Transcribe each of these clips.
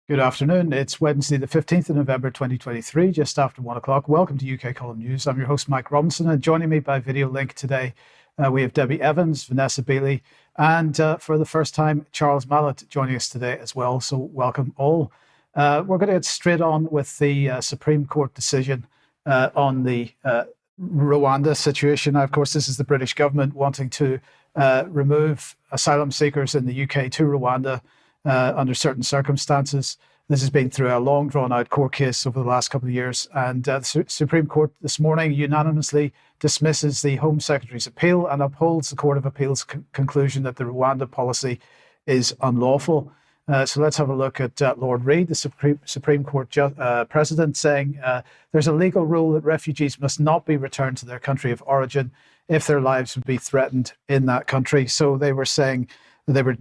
Good afternoon. It's Wednesday, the 15th of November, 2023, just after 1 o'clock. Welcome to UK Column News. I'm your host, Mike Robinson, and joining me by video link today, we have Debi Evans, Vanessa Beeley, and for the first time, Charles Malet joining us today as well. So welcome all. We're going to get straight on with the Supreme Court decision on the Rwanda situation. Now, of course, this is the British government wanting to remove asylum seekers in the UK to Rwanda under certain circumstances. This has been through a long, drawn-out court case over the last couple of years, and the Supreme Court this morning unanimously dismisses the Home Secretary's appeal and upholds the Court of Appeal's conclusion that the Rwanda policy is unlawful. So let's have a look at Lord Reid, the Supreme Court President, saying there's a legal rule that refugees must not be returned to their country of origin if their lives would be threatened in that country. So they were saying, they were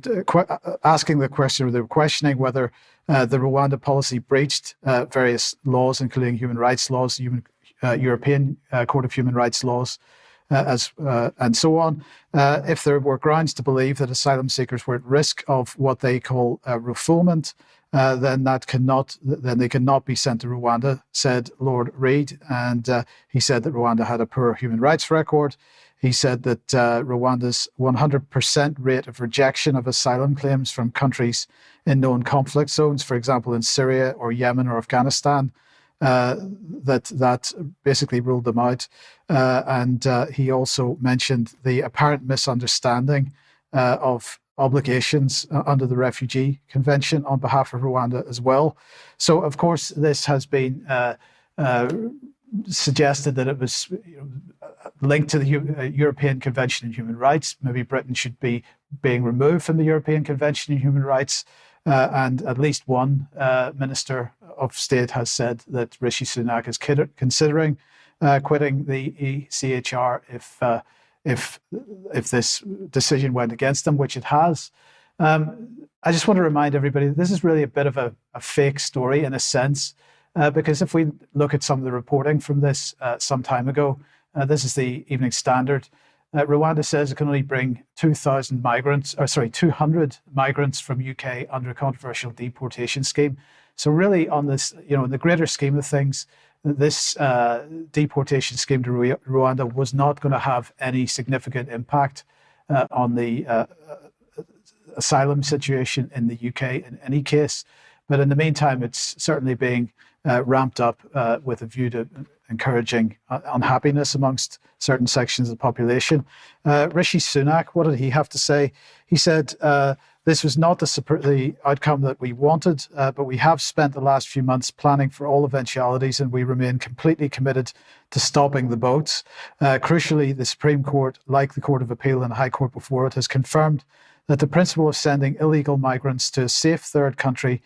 asking the question, or they were questioning whether the Rwanda policy breached various laws, including human rights laws, European Court of Human Rights laws, and so on. If there were grounds to believe that asylum seekers were at risk of what they call refoulement, then they cannot be sent to Rwanda, said Lord Reid. And he said that Rwanda had a poor human rights record. He said that Rwanda's 100% rate of rejection of asylum claims from countries in known conflict zones, for example, in Syria or Yemen or Afghanistan, that basically ruled them out. And he also mentioned the apparent misunderstanding of obligations under the Refugee Convention on behalf of Rwanda as well. So, of course, this has been suggested that it was linked to the European Convention on Human Rights. Maybe Britain should be being removed from the European Convention on Human Rights. And at least one Minister of State has said that Rishi Sunak is considering quitting the ECHR if this decision went against him, which it has. I just want to remind everybody that this is really a bit of a fake story in a sense, because if we look at some of the reporting from this some time ago, this is the Evening Standard. Rwanda says it can only bring 200 migrants from UK under a controversial deportation scheme. So really on this, in the greater scheme of things, this deportation scheme to Rwanda was not going to have any significant impact on the asylum situation in the UK in any case. But in the meantime, it's certainly being ramped up with a view to encouraging unhappiness amongst certain sections of the population. Rishi Sunak, what did he have to say? He said, this was not the outcome that we wanted, but we have spent the last few months planning for all eventualities, and we remain completely committed to stopping the boats. Crucially, the Supreme Court, like the Court of Appeal and the High Court before it, has confirmed that the principle of sending illegal migrants to a safe third country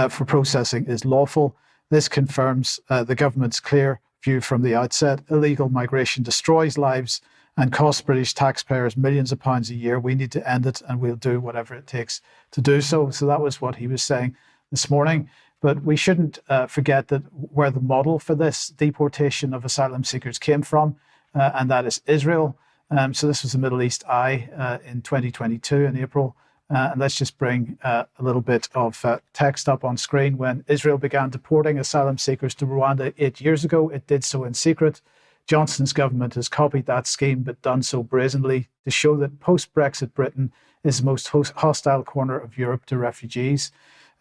for processing is lawful. This confirms the government's clear view from the outset. Illegal migration destroys lives and costs British taxpayers millions of pounds a year. We need to end it, and we'll do whatever it takes to do so. So that was what he was saying this morning. But we shouldn't forget that where the model for this deportation of asylum seekers came from, and that is Israel. So this was the Middle East Eye in 2022 in April. And let's just bring a little bit of text up on screen. When Israel began deporting asylum seekers to Rwanda 8 years ago, it did so in secret. Johnson's government has copied that scheme, but done so brazenly to show that post-Brexit Britain is the most hostile corner of Europe to refugees.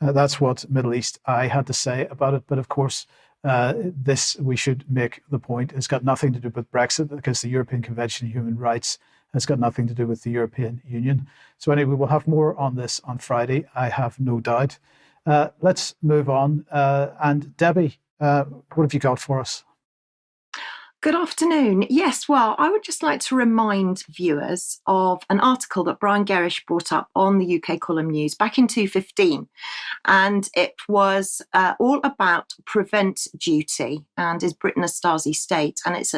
That's what Middle East Eye had to say about it. But of course, this, we should make the point, has got nothing to do with Brexit, because the European Convention on Human Rights has got nothing to do with the European Union. So anyway, we'll have more on this on Friday, I have no doubt. Let's move on. And Debi, what have you got for us? Good afternoon. Yes, well, I would just like to remind viewers of an article that Brian Gerrish brought up on the UK Column News back in 2015. And it was all about prevent duty and is Britain a Stasi state? And it's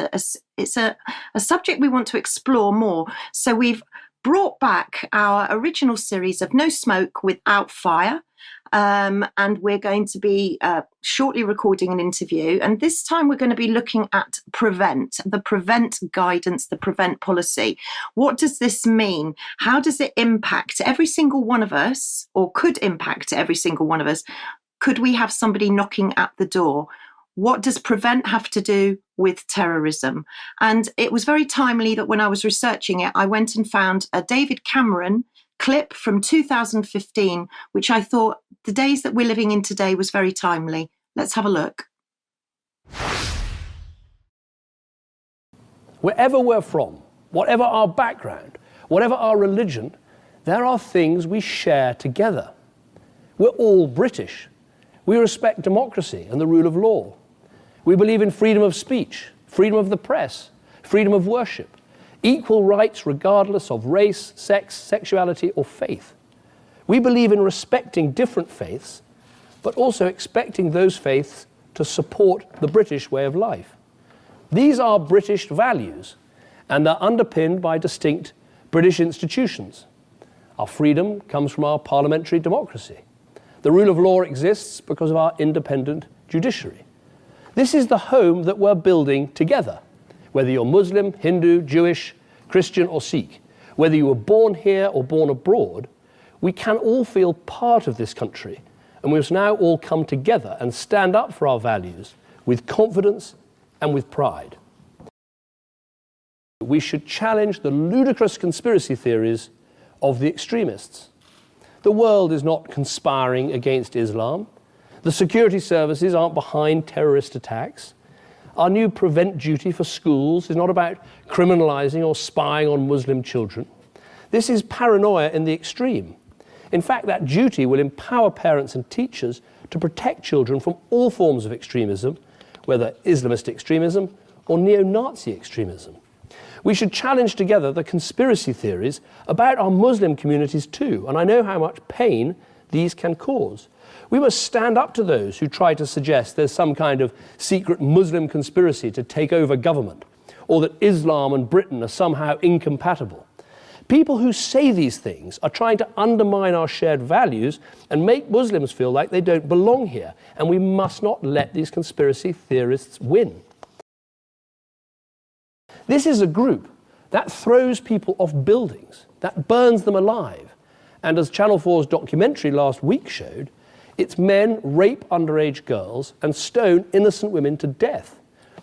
a subject we want to explore more. So we've brought back our original series of No Smoke Without Fire. And we're going to be shortly recording an interview. And this time we're going to be looking at the prevent guidance, the prevent policy. What does this mean? How does it impact every single one of us, or could impact every single one of us, could we have somebody knocking at the door? What does prevent have to do with terrorism? And it was very timely that when I was researching it, I went and found a David Cameron clip from 2015, which I thought the days that we're living in today was very timely. Let's have a look. Wherever we're from, whatever our background, whatever our religion, there are things we share together. We're all British. We respect democracy and the rule of law. We believe in freedom of speech, freedom of the press, freedom of worship, equal rights regardless of race, sex, sexuality, or faith. We believe in respecting different faiths, but also expecting those faiths to support the British way of life. These are British values and are underpinned by distinct British institutions. Our freedom comes from our parliamentary democracy. The rule of law exists because of our independent judiciary. This is the home that we're building together, whether you're Muslim, Hindu, Jewish, Christian, or Sikh. Whether you were born here or born abroad, we can all feel part of this country, and we must now all come together and stand up for our values with confidence and with pride. We should challenge the ludicrous conspiracy theories of the extremists. The world is not conspiring against Islam. The security services aren't behind terrorist attacks. Our new prevent duty for schools is not about criminalising or spying on Muslim children. This is paranoia in the extreme. In fact, that duty will empower parents and teachers to protect children from all forms of extremism, whether Islamist extremism or neo-Nazi extremism. We should challenge together the conspiracy theories about our Muslim communities too, and I know how much pain these can cause. We must stand up to those who try to suggest there's some kind of secret Muslim conspiracy to take over government, or that Islam and Britain are somehow incompatible. People who say these things are trying to undermine our shared values and make Muslims feel like they don't belong here, and we must not let these conspiracy theorists win. This is a group that throws people off buildings, that burns them alive, and as Channel 4's documentary last week showed, its men rape underage girls and stone innocent women to death.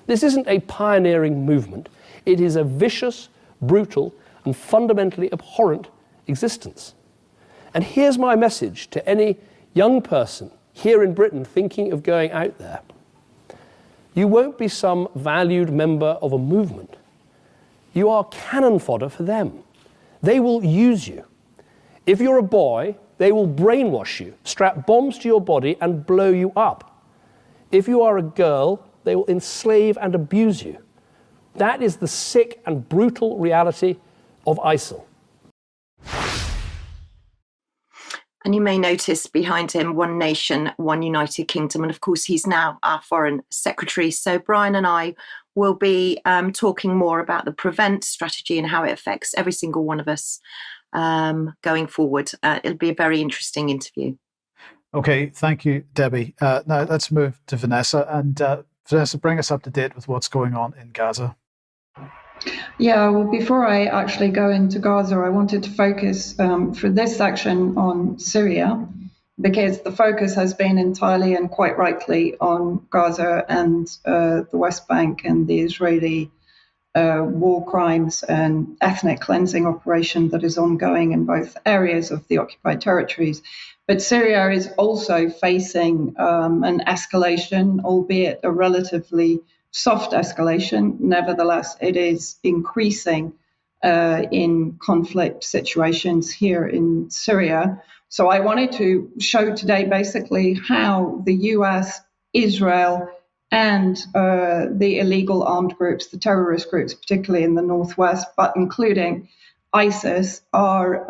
This isn't a pioneering movement. It is a vicious, brutal, and fundamentally abhorrent existence. And here's my message to any young person here in Britain thinking of going out there. You won't be some valued member of a movement. You are cannon fodder for them. They will use you. If you're a boy, they will brainwash you, strap bombs to your body and blow you up. If you are a girl, they will enslave and abuse you. That is the sick and brutal reality of ISIL. And you may notice behind him, One Nation, One United Kingdom. And of course, he's now our Foreign Secretary. So Brian and I will be talking more about the PREVENT strategy and how it affects every single one of us going forward. It'll be a very interesting interview. Okay, thank you, Debbie. Now let's move to Vanessa. And Vanessa, bring us up to date with what's going on in Gaza. Yeah, well, before I actually go into Gaza, I wanted to focus for this section on Syria, because the focus has been entirely and quite rightly on Gaza and the West Bank and the Israeli war crimes and ethnic cleansing operation that is ongoing in both areas of the occupied territories. But Syria is also facing an escalation, albeit a relatively soft escalation. Nevertheless, it is increasing in conflict situations here in Syria. So I wanted to show today basically how the US, Israel, and the illegal armed groups, the terrorist groups, particularly in the northwest, but including ISIS, are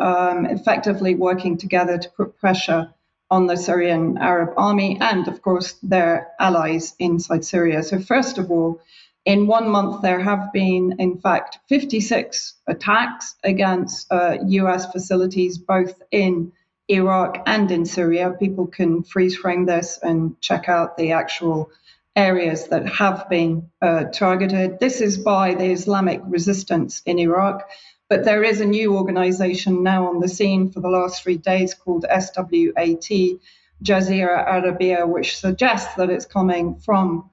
effectively working together to put pressure on the Syrian Arab army and, of course, their allies inside Syria. So first of all, in 1 month, there have been, in fact, 56 attacks against US facilities, both in Iraq and in Syria. People can freeze frame this and check out the actual areas that have been targeted. This is by the Islamic resistance in Iraq. But there is a new organization now on the scene for the last 3 days called SWAT, Jazeera Arabia, which suggests that it's coming from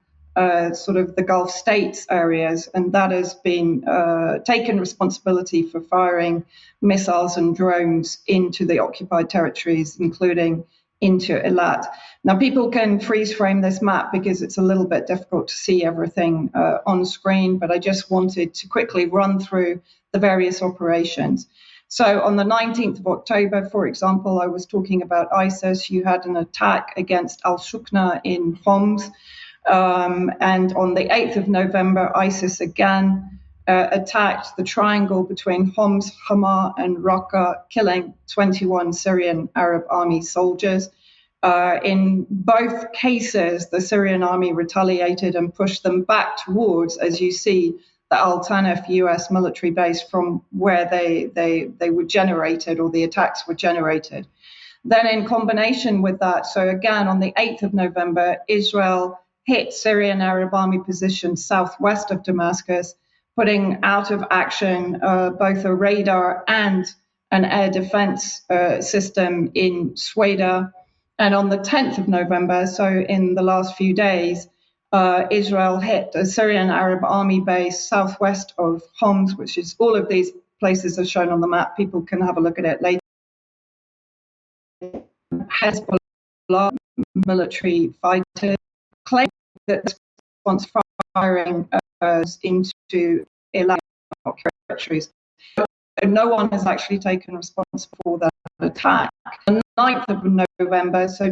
sort of the Gulf states areas, and that has been taken responsibility for firing missiles and drones into the occupied territories, including into Eilat. Now, people can freeze frame this map because it's a little bit difficult to see everything on screen, but I just wanted to quickly run through the various operations. So on the 19th of October, for example, I was talking about ISIS. You had an attack against Al-Shukna in Homs. And on the 8th of November, ISIS again attacked the triangle between Homs, Hama, and Raqqa, killing 21 Syrian Arab army soldiers. In both cases, the Syrian army retaliated and pushed them back towards, as you see, the Al Tanif US military base from where they were generated, or the attacks were generated. Then in combination with that, so again, on the 8th of November, Israel hit Syrian Arab army positions southwest of Damascus, putting out of action both a radar and an air defense system in Sweda. And on the 10th of November, so in the last few days, Israel hit a Syrian Arab army base southwest of Homs, which is all of these places are shown on the map. People can have a look at it later. Hezbollah military fighters claim that the response firing into Eilat territories. No one has actually taken response for that attack. On the 9th of November, so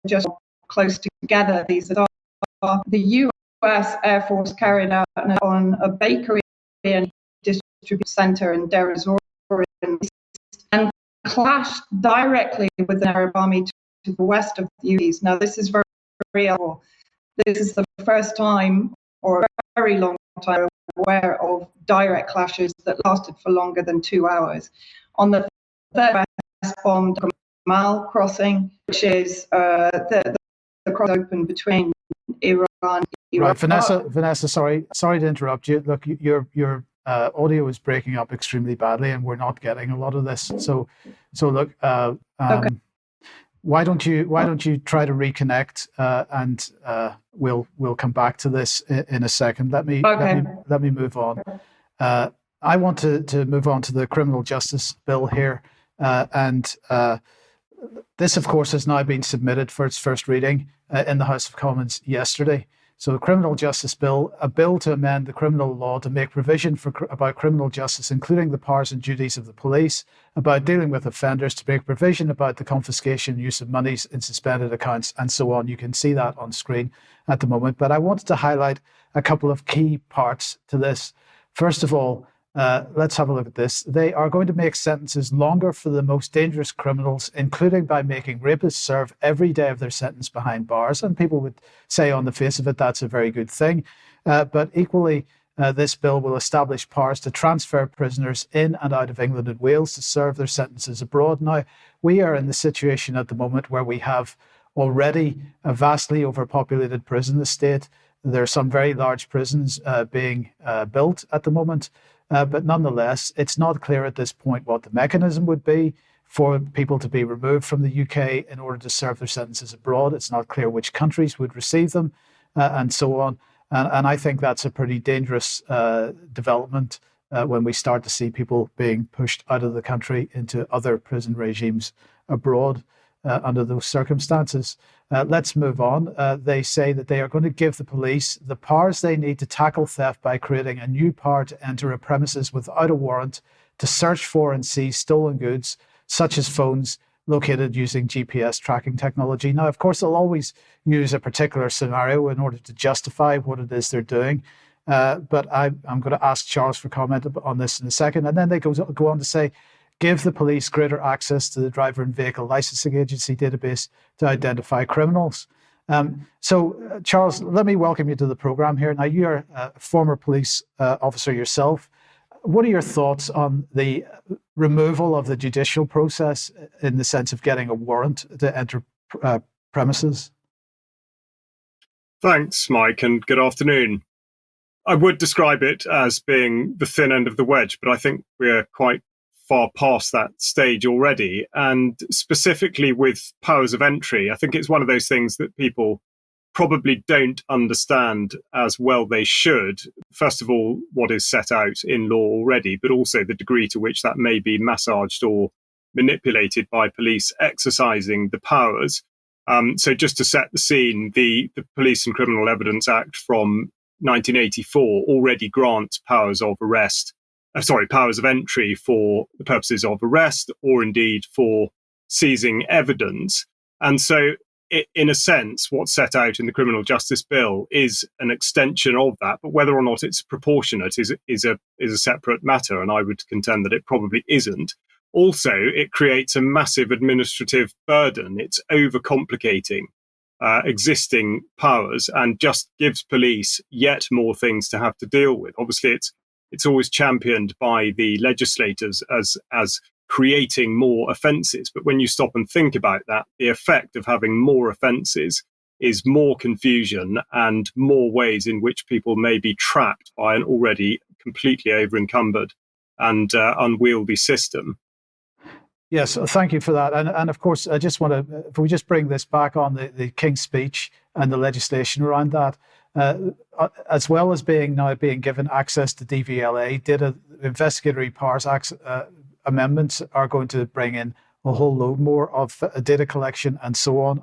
just close together, these are the US Air Force carried out on a bakery and distribution center in Deir ez-Zor and clashed directly with the Arab army to the west of the UAE. Now, this is very real. This is the first time, or a very long time, aware of direct clashes that lasted for longer than 2 hours. On the third, bombed Mal crossing, which is the cross open between Iran. Right, Vanessa, sorry to interrupt you. Look, your audio is breaking up extremely badly, and we're not getting a lot of this. So look, okay. Why don't you try to reconnect, and we'll come back to this in a second. Let me move on. I want to move on to the criminal justice bill here, and this, of course, has now been submitted for its first reading in the House of Commons yesterday. So the criminal justice bill, a bill to amend the criminal law to make provision about criminal justice, including the powers and duties of the police, about dealing with offenders, to make provision about the confiscation and use of monies in suspended accounts, and so on. You can see that on screen at the moment. But I wanted to highlight a couple of key parts to this. First of all, let's have a look at this. They are going to make sentences longer for the most dangerous criminals, including by making rapists serve every day of their sentence behind bars. And people would say on the face of it, that's a very good thing. But equally, this bill will establish powers to transfer prisoners in and out of England and Wales to serve their sentences abroad. Now, we are in the situation at the moment where we have already a vastly overpopulated prison estate. There are some very large prisons being built at the moment. But nonetheless, it's not clear at this point what the mechanism would be for people to be removed from the UK in order to serve their sentences abroad. It's not clear which countries would receive them, and so on. And I think that's a pretty dangerous development when we start to see people being pushed out of the country into other prison regimes abroad under those circumstances. Let's move on. They say that they are going to give the police the powers they need to tackle theft by creating a new power to enter a premises without a warrant to search for and seize stolen goods, such as phones located using GPS tracking technology. Now, of course, they'll always use a particular scenario in order to justify what it is they're doing. But I'm going to ask Charles for comment on this in a second. And then they go on to say, give the police greater access to the driver and vehicle licensing agency database to identify criminals. So, Charles, let me welcome you to the program here. Now, you're a former police officer yourself. What are your thoughts on the removal of the judicial process in the sense of getting a warrant to enter premises? Thanks, Mike, and good afternoon. I would describe it as being the thin end of the wedge, but I think we're quite far past that stage already. And specifically with powers of entry, I think it's one of those things that people probably don't understand as well they should. First of all, what is set out in law already, but also the degree to which that may be massaged or manipulated by police exercising the powers. So just to set the scene, the Police and Criminal Evidence Act from 1984 already grants powers of entry for the purposes of arrest or indeed for seizing evidence. And so in a sense, what's set out in the Criminal Justice Bill is an extension of that, but whether or not it's proportionate is a separate matter, and I would contend that it probably isn't. Also, it creates a massive administrative burden. It's overcomplicating existing powers and just gives police yet more things to have to deal with. Obviously, it's always championed by the legislators as creating more offences. But when you stop and think about that, the effect of having more offences is more confusion and more ways in which people may be trapped by an already completely over-encumbered and unwieldy system. Yes, thank you for that. And of course, I just want to, if we just bring this back on the King's Speech and the legislation around that, as well as now being given access to DVLA, data investigatory powers amendments are going to bring in a whole load more of data collection and so on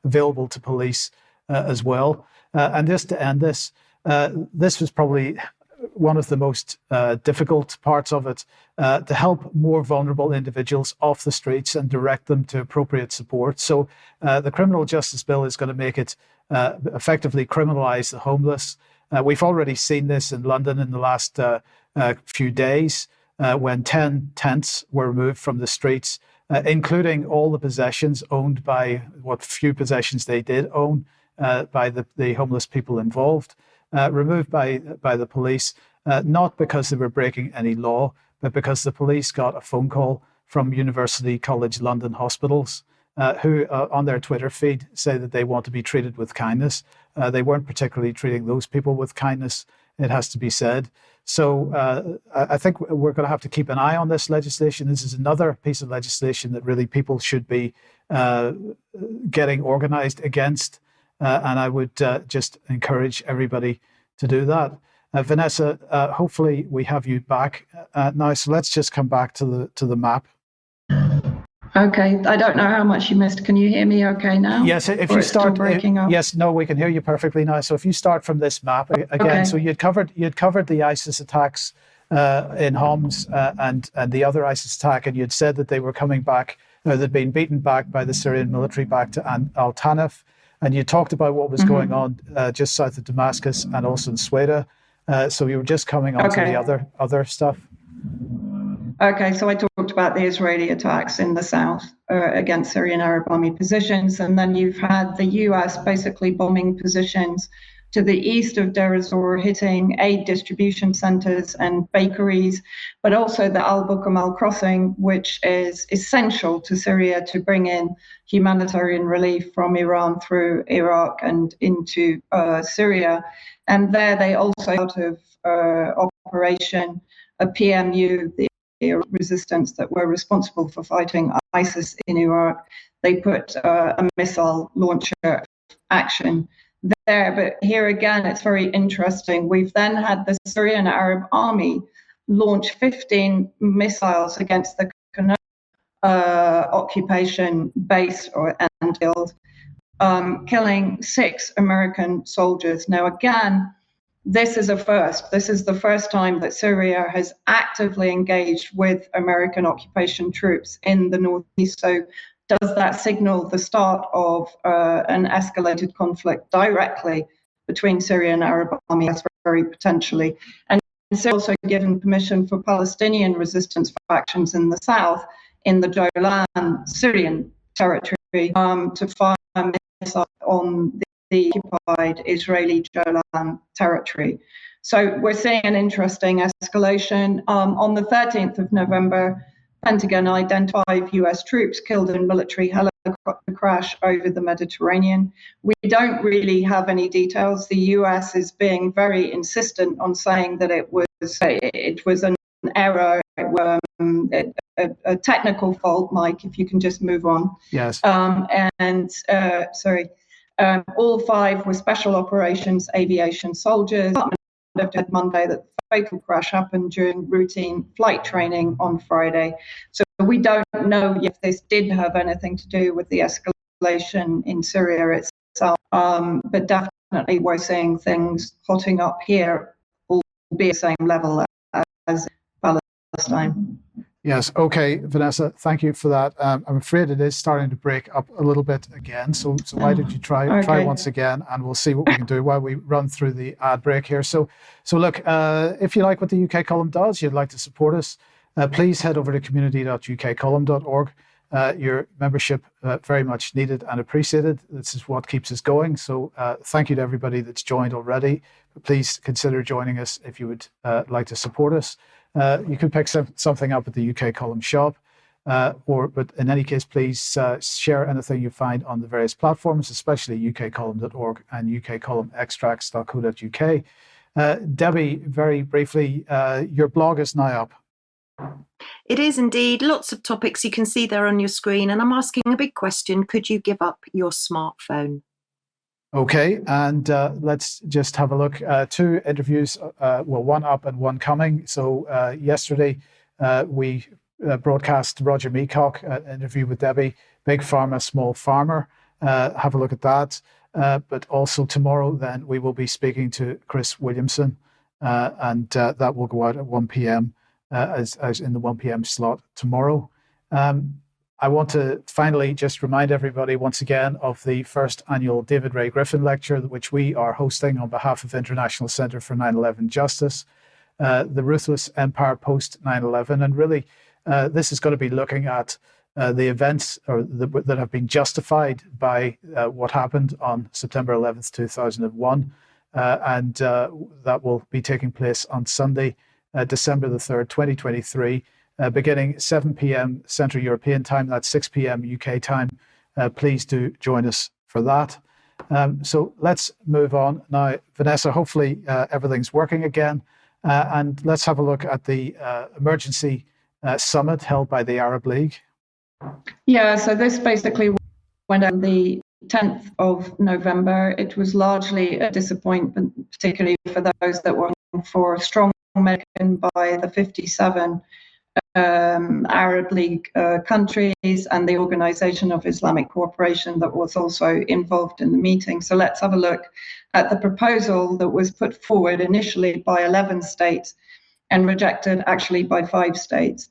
available to police as well. And just to end this, this was probably one of the most difficult parts of it, to help more vulnerable individuals off the streets and direct them to appropriate support. So the Criminal Justice Bill is going to make it effectively criminalise the homeless. We've already seen this in London in the last few days when 10 tents were removed from the streets, including all the possessions owned by what few possessions they did own by the homeless people involved. Removed by the police, not because they were breaking any law, but because the police got a phone call from University College London hospitals, who on their Twitter feed say that they want to be treated with kindness. They weren't particularly treating those people with kindness, it has to be said. So I think we're going to have to keep an eye on this legislation. This is another piece of legislation that really people should be getting organised against. And I would just encourage everybody to do that. Vanessa, hopefully we have you back now. So let's just come back to the map. Okay, I don't know how much you missed. Can you hear me okay now? Yes, if you start breaking up. Yes, no, we can hear you perfectly now. So if you start from this map again, okay. So you'd covered the ISIS attacks in Homs and the other ISIS attack, and you'd said that they were coming back, they'd been beaten back by the Syrian military back to Al Tanif. And you talked about what was going on just south of Damascus and also in Sweda. So you were just coming on to the other stuff. Okay, so I talked about the Israeli attacks in the south against Syrian Arab Army positions. And then you've had the US basically bombing positions to the east of Deir ez-Zor, hitting aid distribution centers and bakeries, but also the Al-Bukamal crossing, which is essential to Syria to bring in humanitarian relief from Iran through Iraq and into Syria. And there they also, out of operation, a PMU, the resistance that were responsible for fighting ISIS in Iraq, they put a missile launcher action there. But here again, it's very interesting. We've then had the Syrian Arab Army launch 15 missiles against the occupation base and killed, killing 6 American soldiers. Now, again, this is a first. This is the first time that Syria has actively engaged with American occupation troops in the northeast. So does that signal the start of an escalated conflict directly between Syria and Arab army? That's very potentially. And it's also given permission for Palestinian resistance factions in the south, in the Golan Syrian territory, to fire missiles on the occupied Israeli Golan territory. So we're seeing an interesting escalation. On the 13th of November, Pentagon identified US troops killed in military helicopter crash over the Mediterranean. We don't really have any details. The US is being very insistent on saying that it was an error a technical fault, Mike, if you can just move on. Yes. All 5 were special operations aviation soldiers. Had Monday that the fatal crash happened during routine flight training on Friday. So we don't know if this did have anything to do with the escalation in Syria itself, but definitely we're seeing things hotting up here, albeit the same level as Palestine. Yes. Okay, Vanessa, thank you for that. I'm afraid it is starting to break up a little bit again. So why don't you try once again, and we'll see what we can do while we run through the ad break here. So look, if you like what the UK Column does, you'd like to support us, please head over to community.ukcolumn.org. Your membership very much needed and appreciated. This is what keeps us going. So thank you to everybody that's joined already. But please consider joining us if you would like to support us. You could pick something up at the UK Column shop, but in any case, please share anything you find on the various platforms, especially ukcolumn.org and ukcolumnextracts.co.uk. Debi, very briefly, your blog is now up. It is indeed. Lots of topics you can see there on your screen. And I'm asking a big question. Could you give up your smartphone? Okay, and let's just have a look. 2 interviews, one up and one coming. So yesterday we broadcast Roger Meacock, an interview with Debi, Big Pharma, Small Farmer. Have a look at that. But also tomorrow then we will be speaking to Chris Williamson, and that will go out at 1 p.m. As in the 1 p.m. slot tomorrow. I want to finally just remind everybody once again of the first annual David Ray Griffin Lecture, which we are hosting on behalf of International Centre for 9/11 Justice, the Ruthless Empire post 9/11. And really, this is going to be looking at the events that have been justified by what happened on September 11th, 2001. And that will be taking place on Sunday, December the 3rd, 2023. Beginning 7 p.m. Central European time, that's 6 p.m. UK time. Please do join us for that. So let's move on now. Vanessa, hopefully everything's working again. And let's have a look at the emergency summit held by the Arab League. Yeah, so this basically went on the 10th of November. It was largely a disappointment, particularly for those that were for strong American by the 57 Arab League countries and the Organization of Islamic Cooperation that was also involved in the meeting. So let's have a look at the proposal that was put forward initially by 11 states and rejected actually by 5 states,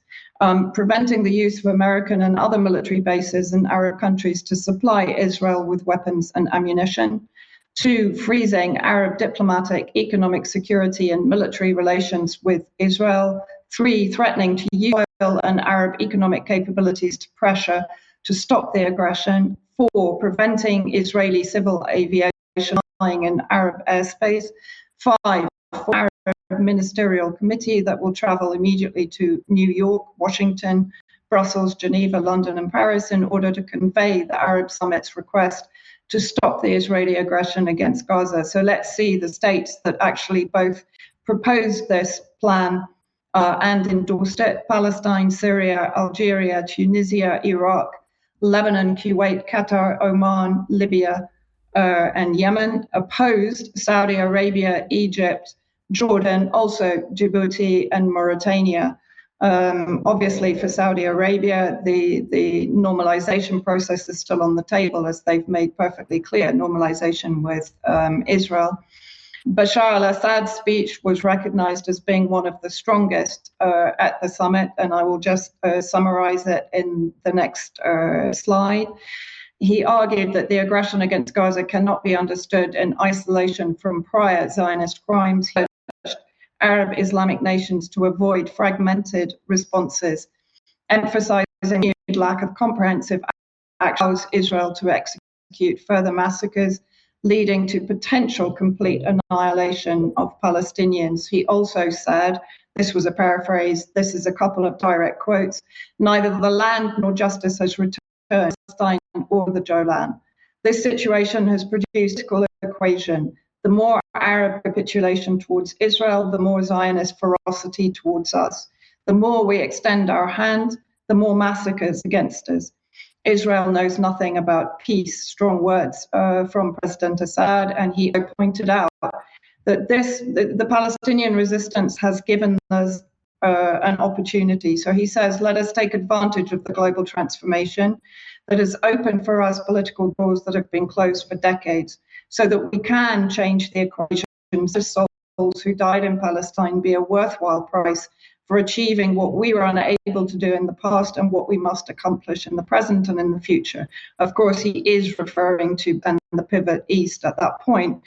preventing the use of American and other military bases in Arab countries to supply Israel with weapons and ammunition. 2, freezing Arab diplomatic, economic, security, and military relations with Israel. 3, threatening to use oil and Arab economic capabilities to pressure to stop the aggression. 4, preventing Israeli civil aviation flying in Arab airspace. 5, for Arab ministerial committee that will travel immediately to New York, Washington, Brussels, Geneva, London, and Paris in order to convey the Arab summit's request to stop the Israeli aggression against Gaza. So let's see the states that actually both proposed this plan and endorsed it: Palestine, Syria, Algeria, Tunisia, Iraq, Lebanon, Kuwait, Qatar, Oman, Libya, and Yemen. Opposed Saudi Arabia, Egypt, Jordan, also Djibouti and Mauritania. Obviously for Saudi Arabia, the normalization process is still on the table, as they've made perfectly clear, normalization with Israel. Bashar al-Assad's speech was recognized as being one of the strongest at the summit, and I will just summarize it in the next slide. He argued that the aggression against Gaza cannot be understood in isolation from prior Zionist crimes. He urged Arab Islamic nations to avoid fragmented responses, emphasizing the lack of comprehensive action allows Israel to execute further massacres, leading to potential complete annihilation of Palestinians. He also said, this was a paraphrase, this is a couple of direct quotes, neither the land nor justice has returned to Palestine or the Golan. This situation has produced an equation. The more Arab capitulation towards Israel, the more Zionist ferocity towards us. The more we extend our hand, the more massacres against us. Israel knows nothing about peace, strong words from President Assad, and he pointed out that the Palestinian resistance has given us an opportunity. So he says, let us take advantage of the global transformation that has opened for us political doors that have been closed for decades, so that we can change the equation. Souls who died in Palestine be a worthwhile price for achieving what we were unable to do in the past and what we must accomplish in the present and in the future. Of course, he is referring to the pivot east at that point,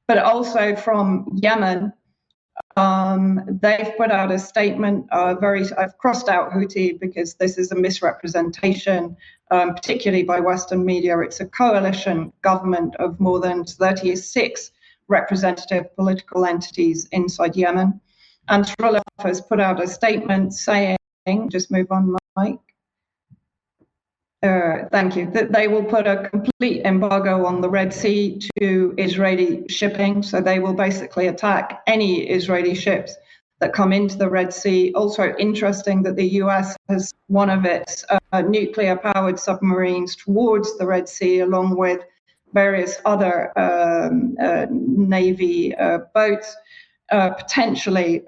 but also from Yemen. They've put out a statement. I've crossed out Houthi because this is a misrepresentation, particularly by Western media. It's a coalition government of more than 36 representative political entities inside Yemen. And Ansarullah has put out a statement saying, just move on, Mike. Thank you. That they will put a complete embargo on the Red Sea to Israeli shipping. So they will basically attack any Israeli ships that come into the Red Sea. Also interesting that the US has one of its nuclear-powered submarines towards the Red Sea, along with various other Navy boats, potentially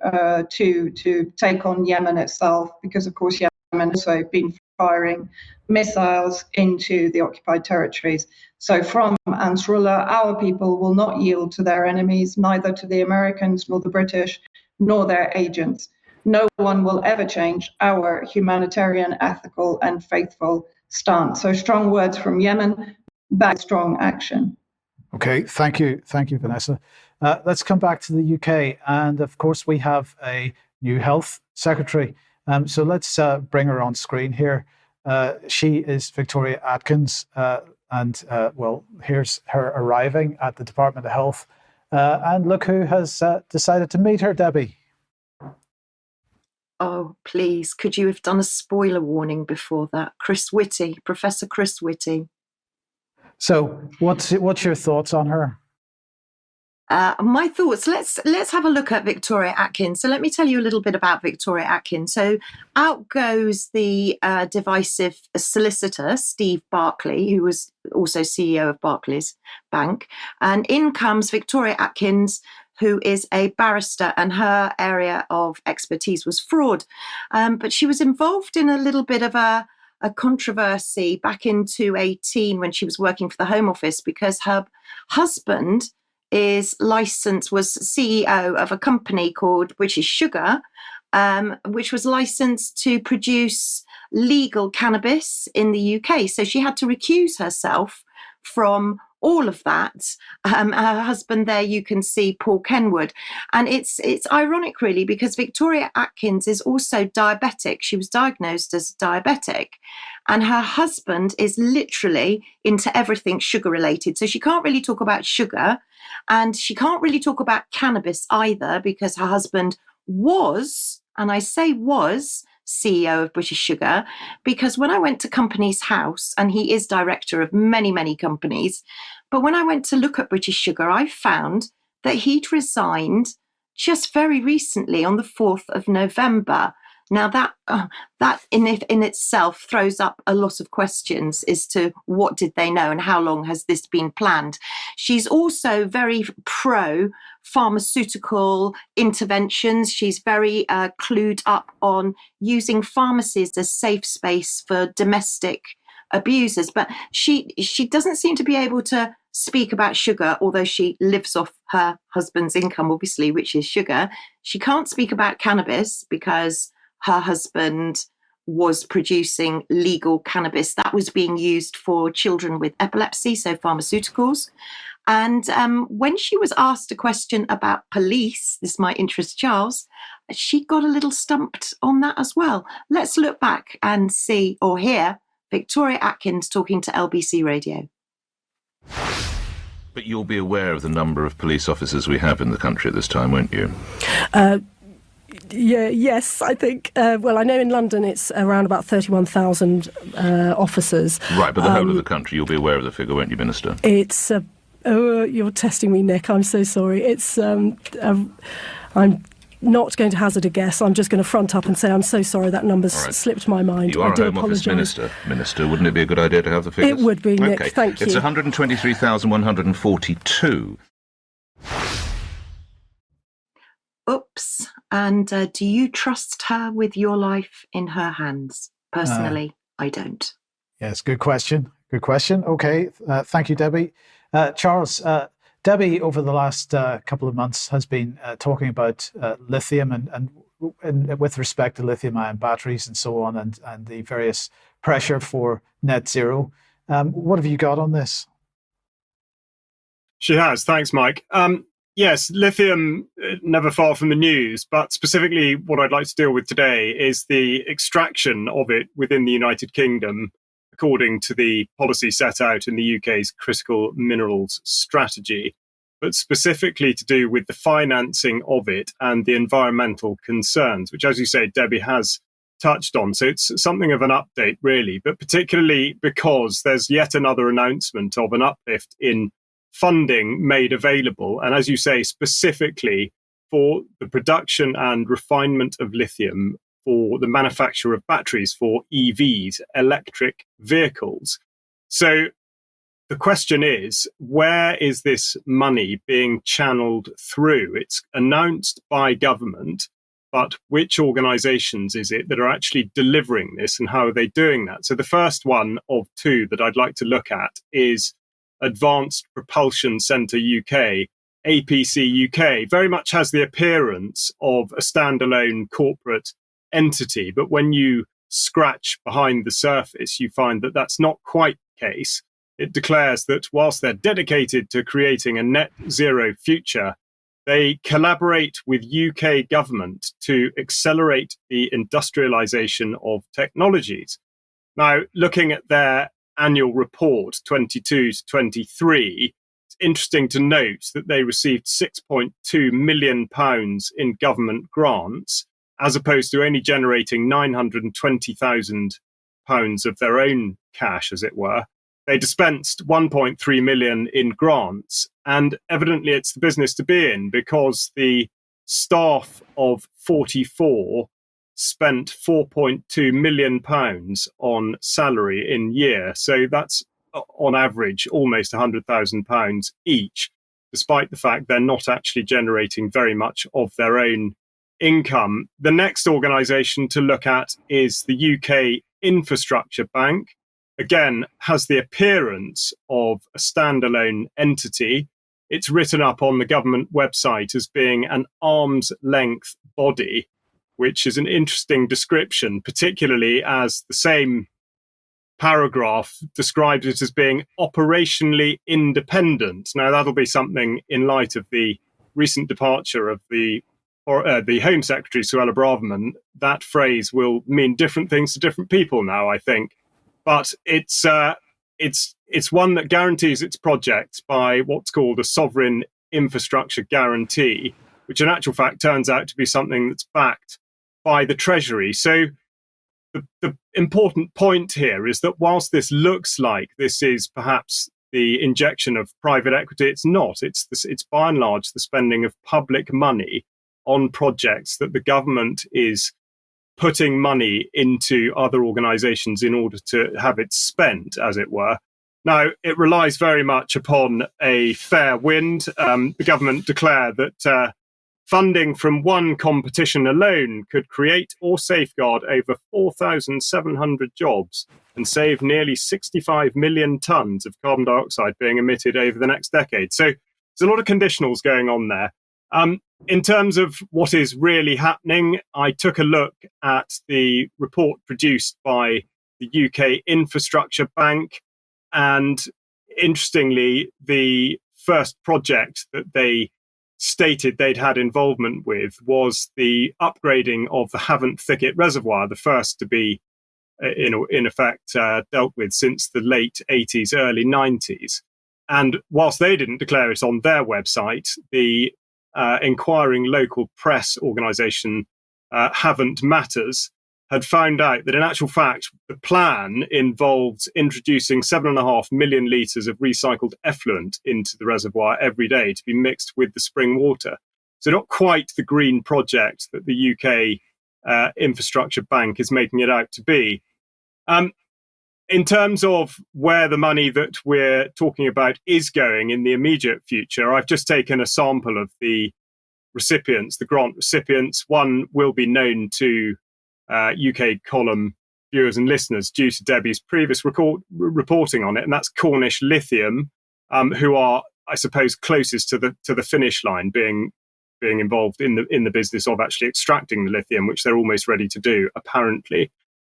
to take on Yemen itself, because of course Yemen has also been firing missiles into the occupied territories. So from Ansarullah, our people will not yield to their enemies, neither to the Americans nor the British, nor their agents. No one will ever change our humanitarian, ethical, and faithful stance. So strong words from Yemen, back strong action. Okay, thank you, Vanessa. Let's come back to the UK, and of course we have a new health secretary. So let's bring her on screen here. She is Victoria Atkins, and here's her arriving at the Department of Health. And look who has decided to meet her, Debi. Oh, please, could you have done a spoiler warning before that? Professor Chris Whitty. So what's your thoughts on her? My thoughts, let's have a look at Victoria Atkins. So let me tell you a little bit about Victoria Atkins. So out goes the divisive solicitor, Steve Barclay, who was also CEO of Barclays Bank. And in comes Victoria Atkins, who is a barrister, and her area of expertise was fraud. But she was involved in a little bit of a controversy back in 2018 when she was working for the Home Office, because her husband was CEO of a company called British Sugar, which was licensed to produce legal cannabis in the UK. So she had to recuse herself from all of that. Her husband there, you can see Paul Kenwood. And it's ironic, really, because Victoria Atkins is also diabetic. She was diagnosed as diabetic. And her husband is literally into everything sugar related. So she can't really talk about sugar, and she can't really talk about cannabis either, because her husband was, and I say was, CEO of British Sugar. Because when I went to Companies House, and he is director of many, many companies, but when I went to look at British Sugar, I found that he'd resigned just very recently on the 4th of November. Now that in itself throws up a lot of questions as to what did they know and how long has this been planned. She's also very pro pharmaceutical interventions. She's very clued up on using pharmacies as safe space for domestic abusers. But she doesn't seem to be able to speak about sugar, although she lives off her husband's income, obviously, which is sugar. She can't speak about cannabis because her husband was producing legal cannabis that was being used for children with epilepsy, so pharmaceuticals. And when she was asked a question about police, this might interest Charles, she got a little stumped on that as well. Let's look back and see or hear Victoria Atkins talking to LBC Radio. But you'll be aware of the number of police officers we have in the country at this time, won't you? Yes, I think. Well, I know in London it's around about 31,000 officers. Right, but the whole of the country, you'll be aware of the figure, won't you, Minister? It's. You're testing me, Nick. I'm so sorry. It's. I'm not going to hazard a guess. I'm just going to front up and say I'm so sorry that number's slipped my mind. You are I do a Home Office apologise. Minister. Wouldn't it be a good idea to have the figures? It would be, Nick. Okay. Thank you. It's 123,142. Oops. And do you trust her with your life in her hands? Personally, I don't. Yes, good question. Good question. Okay, thank you, Debbie. Charles, Debbie, over the last couple of months, has been talking about lithium and with respect to lithium-ion batteries and so on, and the various pressure for net zero. What have you got on this? She has. Thanks, Mike. Yes, lithium, never far from the news, but specifically what I'd like to deal with today is the extraction of it within the United Kingdom, according to the policy set out in the UK's critical minerals strategy, but specifically to do with the financing of it and the environmental concerns, which, as you say, Debbie has touched on. So it's something of an update, really, but particularly because there's yet another announcement of an uplift in funding made available, and as you say, specifically for the production and refinement of lithium for the manufacture of batteries for EVs, electric vehicles. So the question is, where is this money being channeled through? It's announced by government, but which organisations is it that are actually delivering this, and how are they doing that? So the first one of two that I'd like to look at is Advanced Propulsion Centre UK, APC UK. Very much has the appearance of a standalone corporate entity, but when you scratch behind the surface, you find that that's not quite the case. It declares that whilst they're dedicated to creating a net zero future, they collaborate with UK government to accelerate the industrialisation of technologies. Now, looking at their annual report 22 to 23, it's interesting to note that they received £6.2 million in government grants, as opposed to only generating £920,000 of their own cash, as it were. They dispensed 1.3 million in grants, and evidently it's the business to be in, because the staff of 44 spent £4.2 million on salary in year. So that's on average almost £100,000 each, despite the fact they're not actually generating very much of their own income. The next organisation to look at is the UK Infrastructure Bank. Again, has the appearance of a standalone entity. It's written up on the government website as being an arm's length body, which is an interesting description, particularly as the same paragraph describes it as being operationally independent. Now, that'll be something in light of the recent departure of the Home Secretary, Suella Braverman. That phrase will mean different things to different people now, I think. But it's one that guarantees its projects by what's called a sovereign infrastructure guarantee, which in actual fact turns out to be something that's backed by the Treasury. So the important point here is that whilst this looks like this is perhaps the injection of private equity, it's not. It's by and large the spending of public money on projects that the government is putting money into other organisations in order to have it spent, as it were. Now, it relies very much upon a fair wind. The government declare that funding from one competition alone could create or safeguard over 4,700 jobs and save nearly 65 million tonnes of carbon dioxide being emitted over the next decade. So there's a lot of conditionals going on there. In terms of what is really happening, I took a look at the report produced by the UK Infrastructure Bank, and interestingly, the first project that they stated they'd had involvement with was the upgrading of the Havant Thicket Reservoir, the first to be, in effect, dealt with since the late 80s, early 90s. And whilst they didn't declare it on their website, the inquiring local press organisation Havant Matters had found out that in actual fact the plan involved introducing 7.5 million litres of recycled effluent into the reservoir every day to be mixed with the spring water. So not quite the green project that the UK infrastructure bank is making it out to be. In terms of where the money that we're talking about is going in the immediate future, I've just taken a sample of the recipients, the grant recipients. One will be known to UK column viewers and listeners due to Debi's previous reporting on it, and that's Cornish Lithium, who are, I suppose, closest to the finish line, being involved in the business of actually extracting the lithium, which they're almost ready to do, apparently.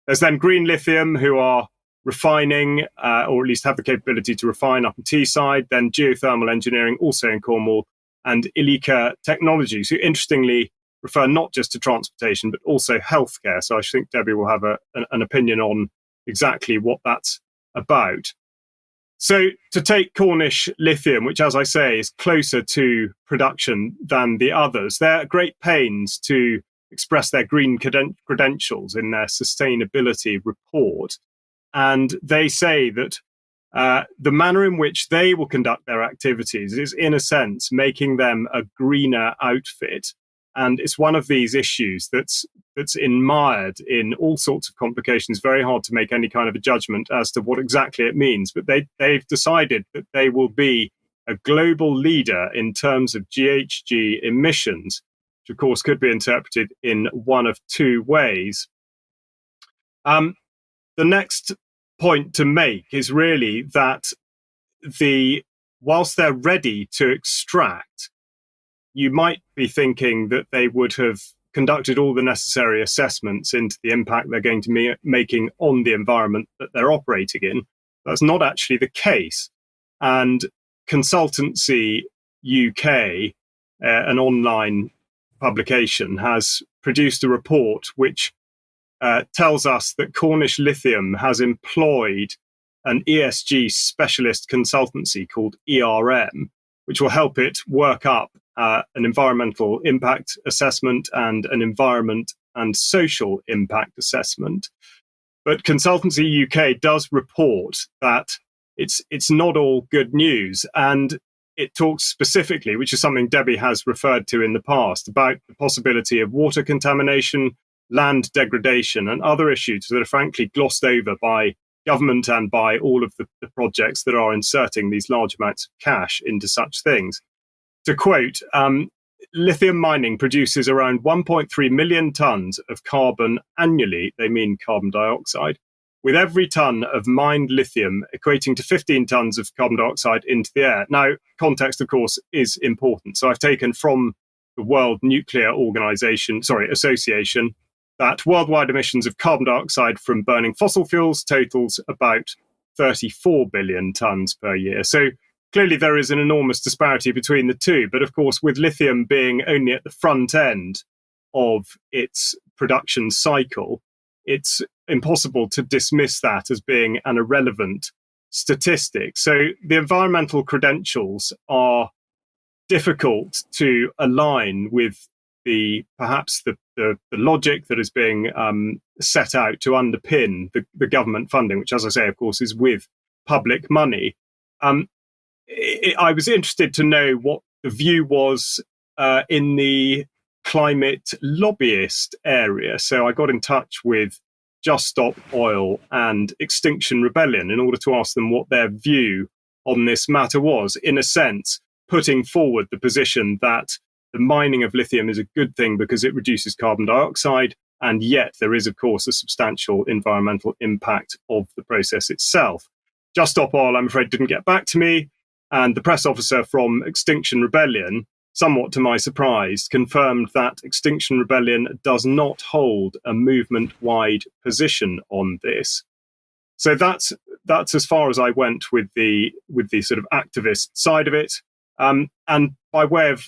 There's then Green Lithium, who are refining, or at least have the capability to refine up in Teesside, then Geothermal Engineering, also in Cornwall, and Ilika Technologies, who interestingly refer not just to transportation, but also healthcare. So I think Debi will have an opinion on exactly what that's about. So to take Cornish Lithium, which, as I say, is closer to production than the others, they're at great pains to express their green credentials in their sustainability report. And they say that the manner in which they will conduct their activities is, in a sense, making them a greener outfit. And it's one of these issues that's mired in all sorts of complications, very hard to make any kind of a judgment as to what exactly it means. But they've decided that they will be a global leader in terms of GHG emissions, which of course could be interpreted in one of two ways. The next point to make is really that whilst they're ready to extract, you might be thinking that they would have conducted all the necessary assessments into the impact they're going to be making on the environment that they're operating in. That's not actually the case. And Consultancy UK, an online publication, has produced a report which tells us that Cornish Lithium has employed an ESG specialist consultancy called ERM, which will help it work up an environmental impact assessment and an environment and social impact assessment. But Consultancy UK does report that it's not all good news. And it talks specifically, which is something Debi has referred to in the past, about the possibility of water contamination, land degradation, and other issues that are frankly glossed over by government and by all of the projects that are inserting these large amounts of cash into such things. To quote, lithium mining produces around 1.3 million tons of carbon annually, they mean carbon dioxide, with every ton of mined lithium equating to 15 tons of carbon dioxide into the air. Now, context, of course, is important. So I've taken from the World Nuclear Association that worldwide emissions of carbon dioxide from burning fossil fuels totals about 34 billion tons per year. So clearly there is an enormous disparity between the two. But of course, with lithium being only at the front end of its production cycle, it's impossible to dismiss that as being an irrelevant statistic. So the environmental credentials are difficult to align with perhaps the logic that is being set out to underpin the government funding, which, as I say, of course, is with public money. I was interested to know what the view was in the climate lobbyist area. So I got in touch with Just Stop Oil and Extinction Rebellion in order to ask them what their view on this matter was, in a sense, putting forward the position that the mining of lithium is a good thing because it reduces carbon dioxide, and yet there is, of course, a substantial environmental impact of the process itself. Just Stop Oil, I'm afraid, didn't get back to me, and the press officer from Extinction Rebellion, somewhat to my surprise, confirmed that Extinction Rebellion does not hold a movement-wide position on this. So that's as far as I went with the sort of activist side of it. And by way of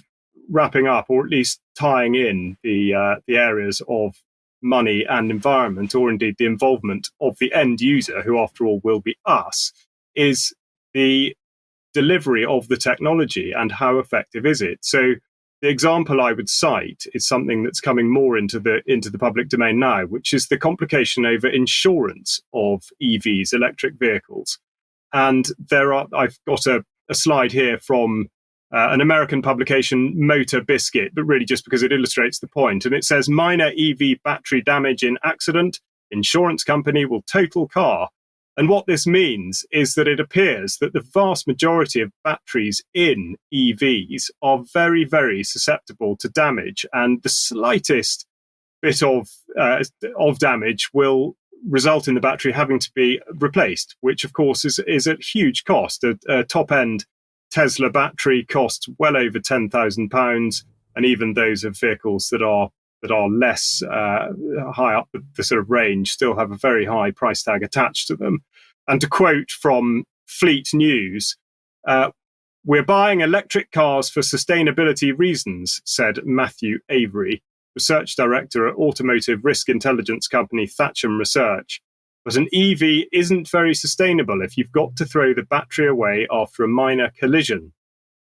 wrapping up, or at least tying in the areas of money and environment, or indeed the involvement of the end user, who after all will be us, is the delivery of the technology and how effective is it. So the example I would cite is something that's coming more into the public domain now, which is the complication over insurance of EVs, electric vehicles. And I've got a slide here from an American publication, Motor Biscuit, but really just because it illustrates the point. And it says, minor EV battery damage in accident, insurance company will total car. And what this means is that it appears that the vast majority of batteries in EVs are very, very susceptible to damage. And the slightest bit of damage will result in the battery having to be replaced, which of course is at huge cost. A top-end Tesla battery costs well over £10,000, and even those of vehicles that are less high up the sort of range still have a very high price tag attached to them. And to quote from Fleet News, we're buying electric cars for sustainability reasons, said Matthew Avery, research director at automotive risk intelligence company Thatcham Research. But an EV isn't very sustainable if you've got to throw the battery away after a minor collision.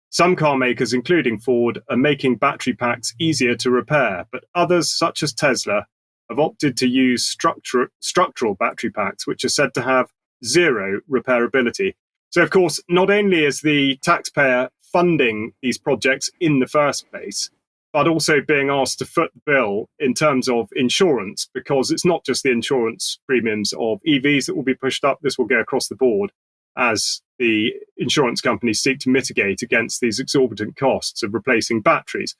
Some car makers, including Ford, are making battery packs easier to repair, but others, such as Tesla, have opted to use structural battery packs, which are said to have zero repairability. So, of course, not only is the taxpayer funding these projects in the first place, but also being asked to foot the bill in terms of insurance, because it's not just the insurance premiums of EVs that will be pushed up. This will go across the board as the insurance companies seek to mitigate against these exorbitant costs of replacing batteries.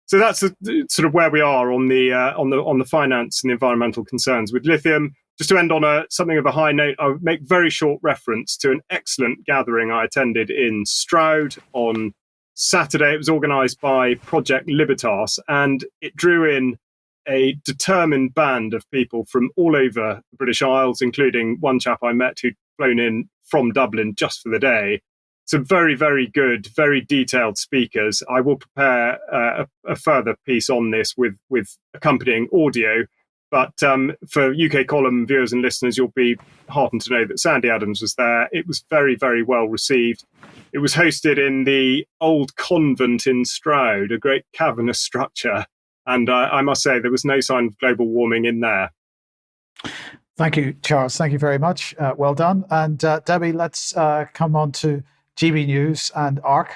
So that's sort of where we are on the finance and the environmental concerns with lithium. Just to end on something of a high note, I would make very short reference to an excellent gathering I attended in Stroud on Saturday. It was organised by Project Libertas, and it drew in a determined band of people from all over the British Isles, including one chap I met who'd flown in from Dublin just for the day. Some very, very good, very detailed speakers. I will prepare a further piece on this with accompanying audio. But for UK column viewers and listeners, you'll be heartened to know that Sandy Adams was there. It was very, very well received. It was hosted in the old convent in Stroud, a great cavernous structure. And I must say, there was no sign of global warming in there. Thank you, Charles. Thank you very much. Well done. And Debi, let's come on to GB News and ARC.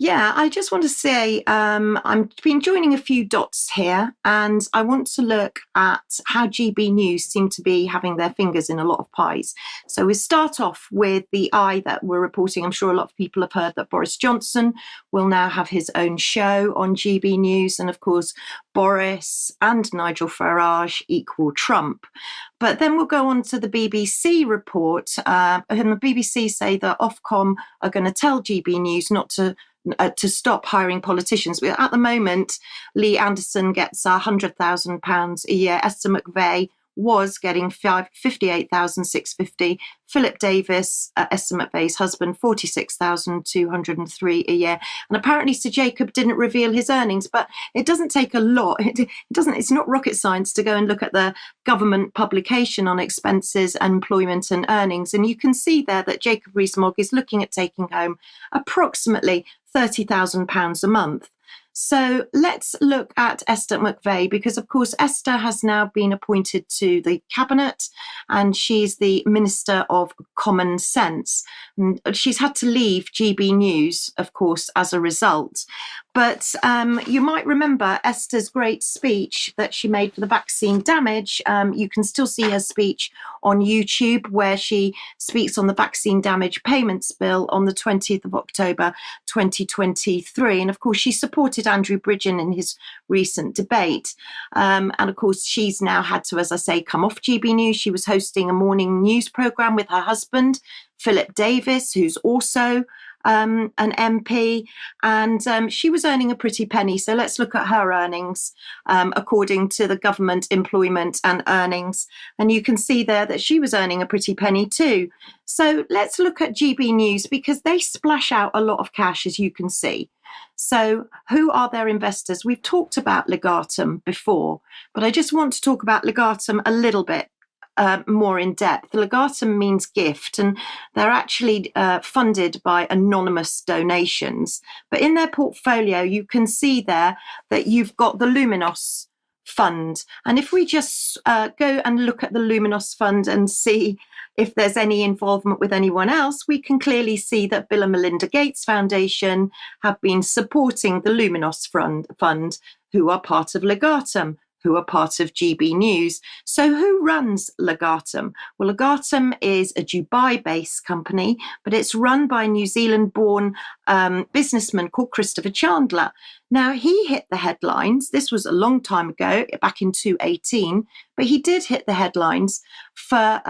Yeah, I just want to say I've been joining a few dots here, and I want to look at how GB News seem to be having their fingers in a lot of pies. So we start off with the eye that we're reporting. I'm sure a lot of people have heard that Boris Johnson will now have his own show on GB News, and of course, Boris and Nigel Farage equal Trump. But then we'll go on to the BBC report, and the BBC say that Ofcom are going to tell GB News not to stop hiring politicians. At the moment, Lee Anderson gets £100,000 a year. Esther McVey was getting £58,650. Philip Davis, Esther McVey's husband, £46,203 a year. And apparently Sir Jacob didn't reveal his earnings, but it doesn't take a lot. It's not rocket science to go and look at the government publication on expenses, employment and earnings. And you can see there that Jacob Rees-Mogg is looking at taking home approximately £30,000 a month. So let's look at Esther McVey, because, of course, Esther has now been appointed to the cabinet and she's the Minister of Common Sense. And she's had to leave GB News, of course, as a result. But you might remember Esther's great speech that she made for the vaccine damage. You can still see her speech on YouTube, where she speaks on the vaccine damage payments bill on the 20th of October 2023. And of course, she supported Andrew Bridgen in his recent debate. And of course, she's now had to, as I say, come off GB News. She was hosting a morning news programme with her husband, Philip Davis, who's also an MP, and she was earning a pretty penny. So let's look at her earnings according to the government employment and earnings. And you can see there that she was earning a pretty penny too. So let's look at GB News, because they splash out a lot of cash, as you can see. So who are their investors? We've talked about Legatum before, but I just want to talk about Legatum a little bit more in depth. Legatum means gift, and they're actually funded by anonymous donations. But in their portfolio, you can see there that you've got the Luminos fund. And if we just go and look at the Luminos fund and see if there's any involvement with anyone else, we can clearly see that Bill and Melinda Gates Foundation have been supporting the Luminos fund, who are part of Legatum, who are part of GB News. So who runs Legatum? Well, Legatum is a Dubai-based company, but it's run by a New Zealand-born businessman called Christopher Chandler. Now, he hit the headlines. This was a long time ago, back in 2018, but he did hit the headlines for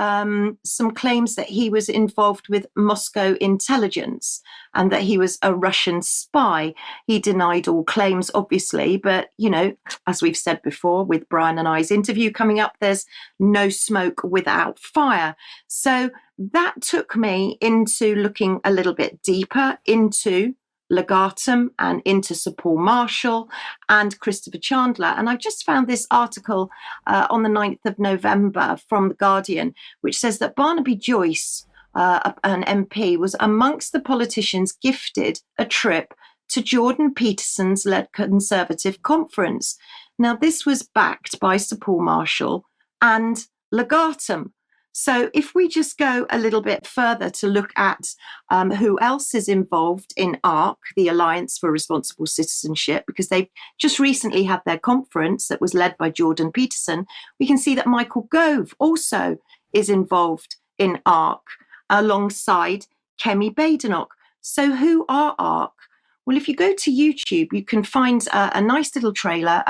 some claims that he was involved with Moscow intelligence and that he was a Russian spy. He denied all claims, obviously, but, you know, as we've said before, with Brian and I's interview coming up, there's no smoke without fire. So that took me into looking a little bit deeper into Legatum and into Sir Paul Marshall and Christopher Chandler. And I've just found this article on the 9th of November from The Guardian, which says that Barnaby Joyce, an MP, was amongst the politicians gifted a trip to Jordan Peterson's led Conservative conference. Now, this was backed by Sir Paul Marshall and Legatum. So if we just go a little bit further to look at who else is involved in ARC, the Alliance for Responsible Citizenship, because they've just recently had their conference that was led by Jordan Peterson, we can see that Michael Gove also is involved in ARC alongside Kemi Badenoch. So who are ARC? Well, if you go to YouTube, you can find a nice little trailer.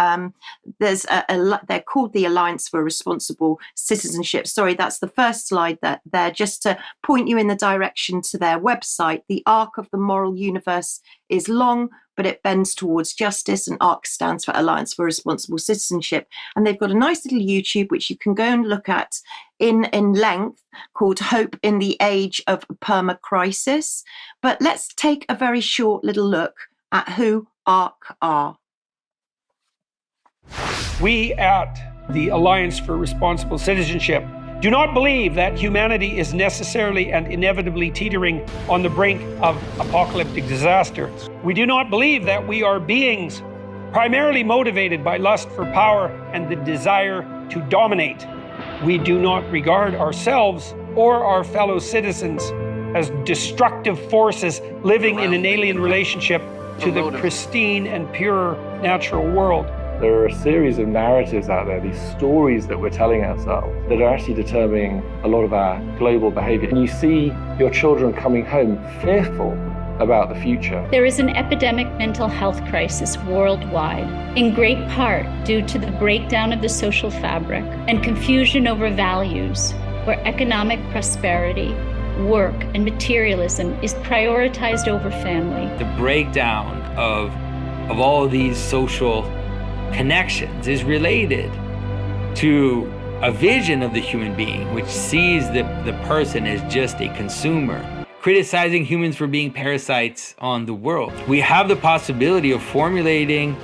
They're called the Alliance for Responsible Citizenship. Sorry, that's the first slide there, just to point you in the direction to their website. The arc of the moral universe is long, but it bends towards justice, and ARC stands for Alliance for Responsible Citizenship. And they've got a nice little YouTube, which you can go and look at in length, called Hope in the Age of Permacrisis. But let's take a very short little look at who ARC are. We at the Alliance for Responsible Citizenship do not believe that humanity is necessarily and inevitably teetering on the brink of apocalyptic disaster. We do not believe that we are beings primarily motivated by lust for power and the desire to dominate. We do not regard ourselves or our fellow citizens as destructive forces living in an alien relationship to the pristine and pure natural world. There are a series of narratives out there, these stories that we're telling ourselves, that are actually determining a lot of our global behavior. And you see your children coming home fearful about the future. There is an epidemic mental health crisis worldwide, in great part due to the breakdown of the social fabric and confusion over values, where economic prosperity, work, and materialism is prioritized over family. The breakdown of all of these social connections is related to a vision of the human being which sees the person as just a consumer, criticizing humans for being parasites on the world. We have the possibility of formulating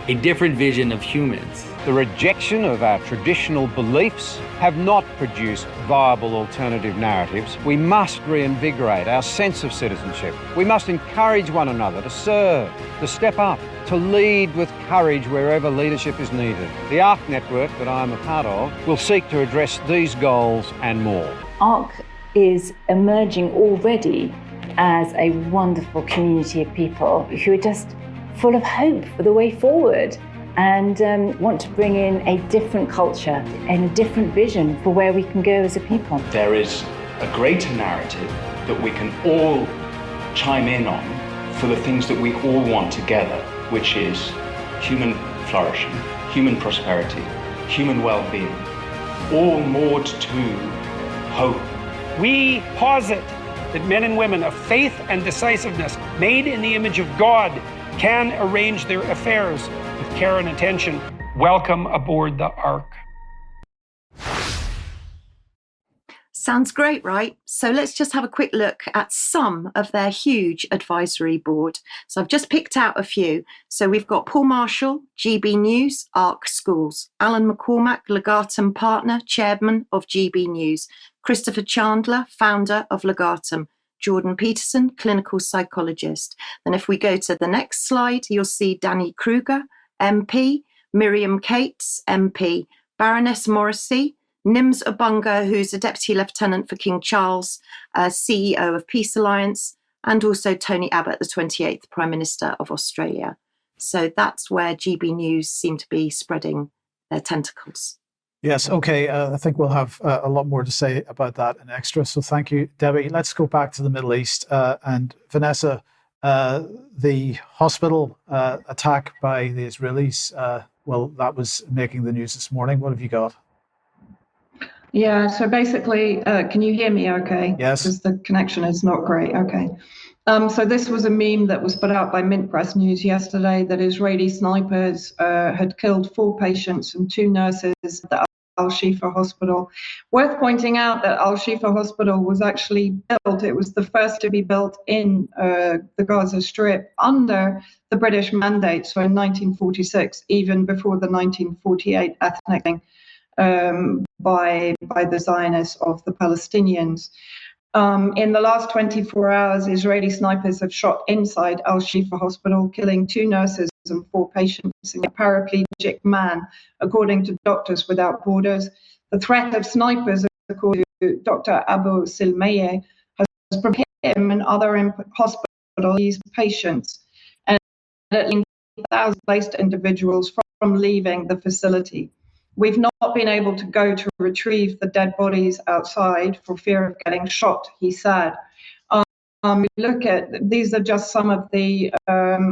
a different vision of humans. The rejection of our traditional beliefs have not produced viable alternative narratives. We must reinvigorate our sense of citizenship. We must encourage one another to serve, to step up, to lead with courage wherever leadership is needed. The ARC network that I'm a part of will seek to address these goals and more. ARC is emerging already as a wonderful community of people who are just full of hope for the way forward and want to bring in a different culture and a different vision for where we can go as a people. There is a greater narrative that we can all chime in on for the things that we all want together, which is human flourishing, human prosperity, human well-being, all moored to hope. We posit that men and women of faith and decisiveness, made in the image of God, can arrange their affairs with care and attention. Welcome aboard the ARC. Sounds great, right? So let's just have a quick look at some of their huge advisory board. So I've just picked out a few. So we've got Paul Marshall, GB News, ARC Schools, Alan McCormack, Legatum Partner, Chairman of GB News, Christopher Chandler, Founder of Legatum, Jordan Peterson, Clinical Psychologist. Then if we go to the next slide, you'll see Danny Kruger, MP, Miriam Cates, MP, Baroness Morrissey, Nims Obunga, who's a Deputy Lieutenant for King Charles, CEO of Peace Alliance, and also Tony Abbott, the 28th Prime Minister of Australia. So that's where GB News seem to be spreading their tentacles. Yes, okay. I think we'll have a lot more to say about that in extra. So thank you, Debbie. Let's go back to the Middle East. And Vanessa, the hospital attack by the Israelis, well, that was making the news this morning. What have you got? Yeah, so basically, can you hear me okay? Yes. Because the connection is not great. Okay. So this was a meme that was put out by Mint Press News yesterday that Israeli snipers had killed 4 patients and 2 nurses at the Al-Shifa hospital. Worth pointing out that Al-Shifa hospital was actually built, it was the first to be built in the Gaza Strip under the British mandate, so in 1946, even before the 1948 ethnic cleansing by the Zionists of the Palestinians. In the last 24 hours, Israeli snipers have shot inside Al-Shifa hospital, killing 2 nurses and 4 patients and a paraplegic man, according to Doctors Without Borders. The threat of snipers, according to Dr. Abu Silmeye, has prepared him and other hospitals patients and at least 1,000 placed individuals from leaving the facility. We've not been able to go to retrieve the dead bodies outside for fear of getting shot, he said. Look at, these are just some of the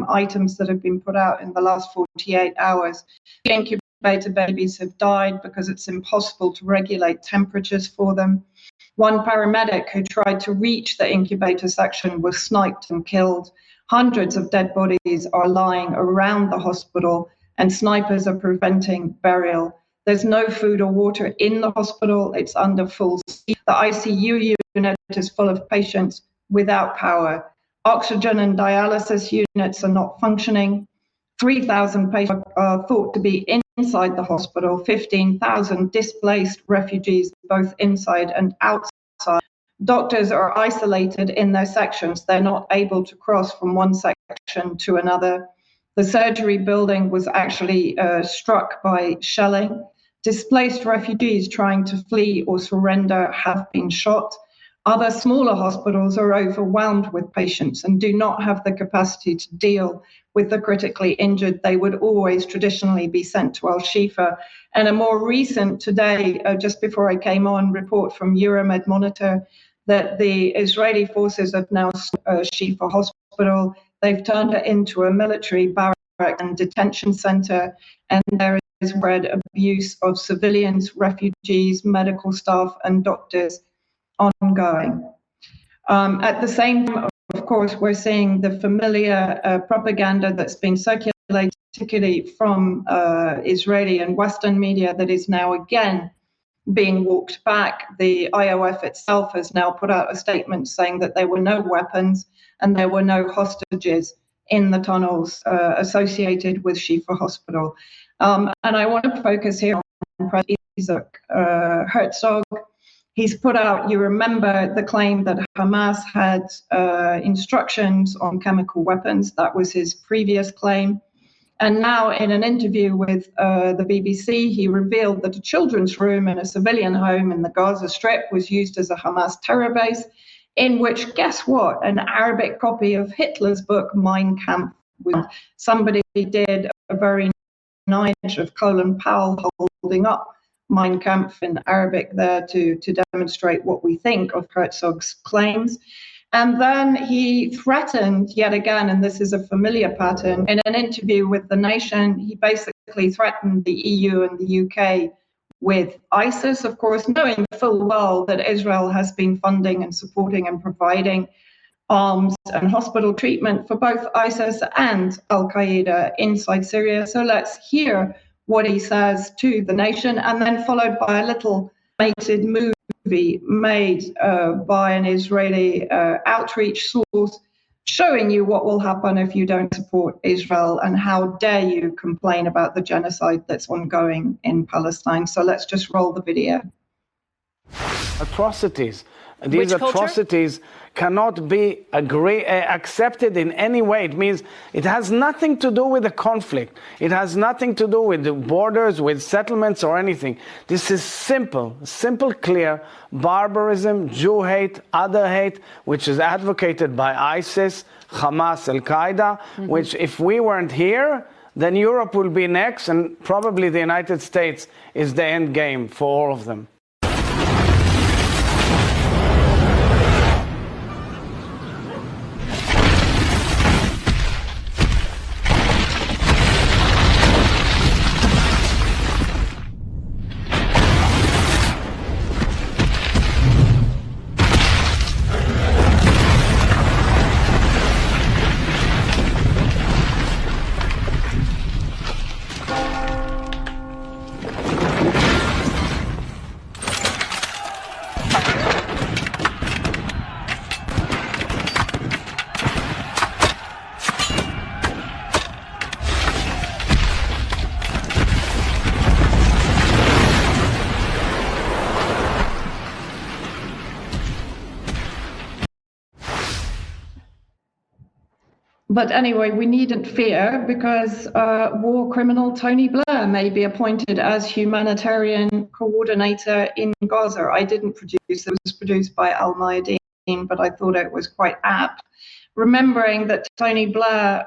items that have been put out in the last 48 hours. The incubator babies have died because it's impossible to regulate temperatures for them. One paramedic who tried to reach the incubator section was sniped and killed. Hundreds of dead bodies are lying around the hospital and snipers are preventing burial. There's no food or water in the hospital. It's under full steam. The ICU unit is full of patients without power. Oxygen and dialysis units are not functioning. 3,000 patients are thought to be inside the hospital. 15,000 displaced refugees, both inside and outside. Doctors are isolated in their sections. They're not able to cross from one section to another. The surgery building was actually struck by shelling. Displaced refugees trying to flee or surrender have been shot. Other smaller hospitals are overwhelmed with patients and do not have the capacity to deal with the critically injured. They would always traditionally be sent to Al-Shifa. And a more recent today, just before I came on, report from Euromed Monitor that the Israeli forces have now Shifa hospital. They've turned it into a military barrack and detention center, and there is spread abuse of civilians, refugees, medical staff, and doctors ongoing. At the same time, of course, we're seeing the familiar propaganda that's been circulated, particularly from Israeli and Western media, that is now again being walked back. The IOF itself has now put out a statement saying that there were no weapons and there were no hostages in the tunnels associated with Shifa Hospital. And I want to focus here on President Herzog. He's put out, you remember the claim that Hamas had instructions on chemical weapons. That was his previous claim. And now in an interview with the BBC, he revealed that a children's room in a civilian home in the Gaza Strip was used as a Hamas terror base, in which, guess what, an Arabic copy of Hitler's book, Mein Kampf. Somebody did a very nice image of Colin Powell holding up Mein Kampf in Arabic there to demonstrate what we think of Herzog's claims. And then he threatened yet again, and this is a familiar pattern, in an interview with The Nation, he basically threatened the EU and the UK with ISIS, of course, knowing full well that Israel has been funding and supporting and providing arms and hospital treatment for both ISIS and Al-Qaeda inside Syria. So let's hear what he says to The Nation, and then followed by a little animated movie made by an Israeli outreach source showing you what will happen if you don't support Israel and how dare you complain about the genocide that's ongoing in Palestine. So let's just roll the video. Atrocities These atrocities cannot be accepted in any way. It means it has nothing to do with the conflict. It has nothing to do with the borders, with settlements or anything. This is simple, clear barbarism, Jew hate, other hate, which is advocated by ISIS, Hamas, Al-Qaeda, which if we weren't here, then Europe will be next, and probably the United States is the end game for all of them. But anyway, we needn't fear, because war criminal Tony Blair may be appointed as humanitarian coordinator in Gaza. I didn't produce it, was produced by Al Mayadeen, but I thought it was quite apt. Remembering that Tony Blair,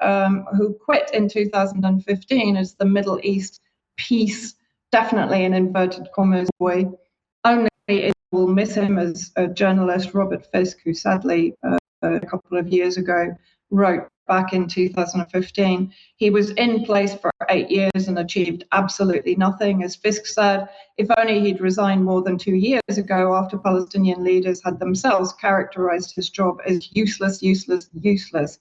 who quit in 2015 as the Middle East peace, definitely in inverted commas, boy, only it will miss him as a journalist, Robert Fisk, who sadly a couple of years ago wrote back in 2015. He was in place for 8 years and achieved absolutely nothing. As Fisk said, if only he'd resigned more than 2 years ago, after Palestinian leaders had themselves characterized his job as useless.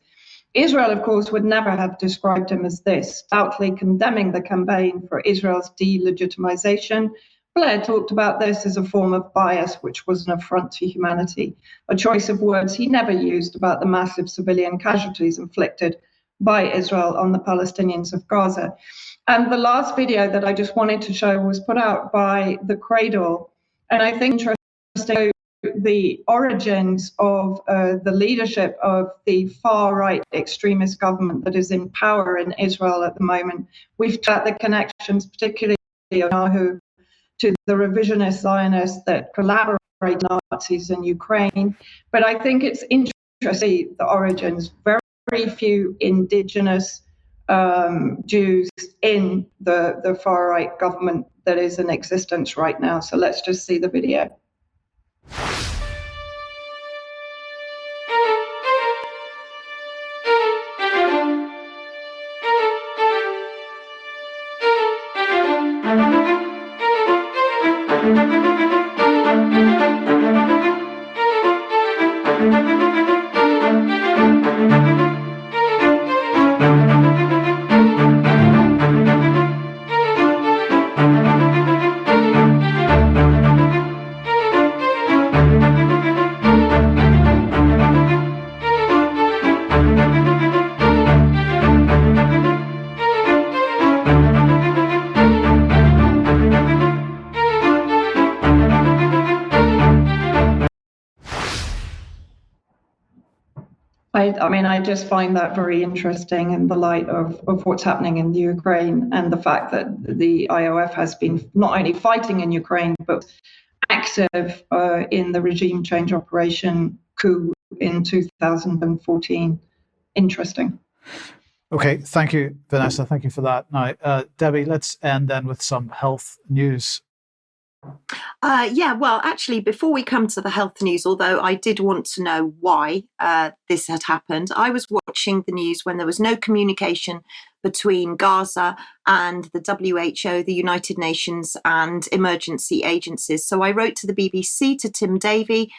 Israel, of course, would never have described him as this, stoutly condemning the campaign for Israel's delegitimization. Blair talked about this as a form of bias, which was an affront to humanity, a choice of words he never used about the massive civilian casualties inflicted by Israel on the Palestinians of Gaza. And the last video that I just wanted to show was put out by The Cradle. And I think interesting the origins of the leadership of the far-right extremist government that is in power in Israel at the moment. We've got the connections, particularly Netanyahu, to the revisionist Zionists that collaborate with Nazis in Ukraine. But I think it's interesting, the origins. Very few indigenous Jews in the far-right government that is in existence right now. So let's just see the video. I mean, I just find that very interesting in the light of what's happening in the Ukraine, and the fact that the IOF has been not only fighting in Ukraine, but active in the regime change operation coup in 2014. Interesting. Okay, thank you, Vanessa. Thank you for that. Now, Debi, let's end then with some health news. Well, actually, before we come to the health news, although I did want to know why this had happened, I was watching the news when there was no communication between Gaza and the WHO, the United Nations, and emergency agencies. So I wrote to the BBC, to Tim Davie,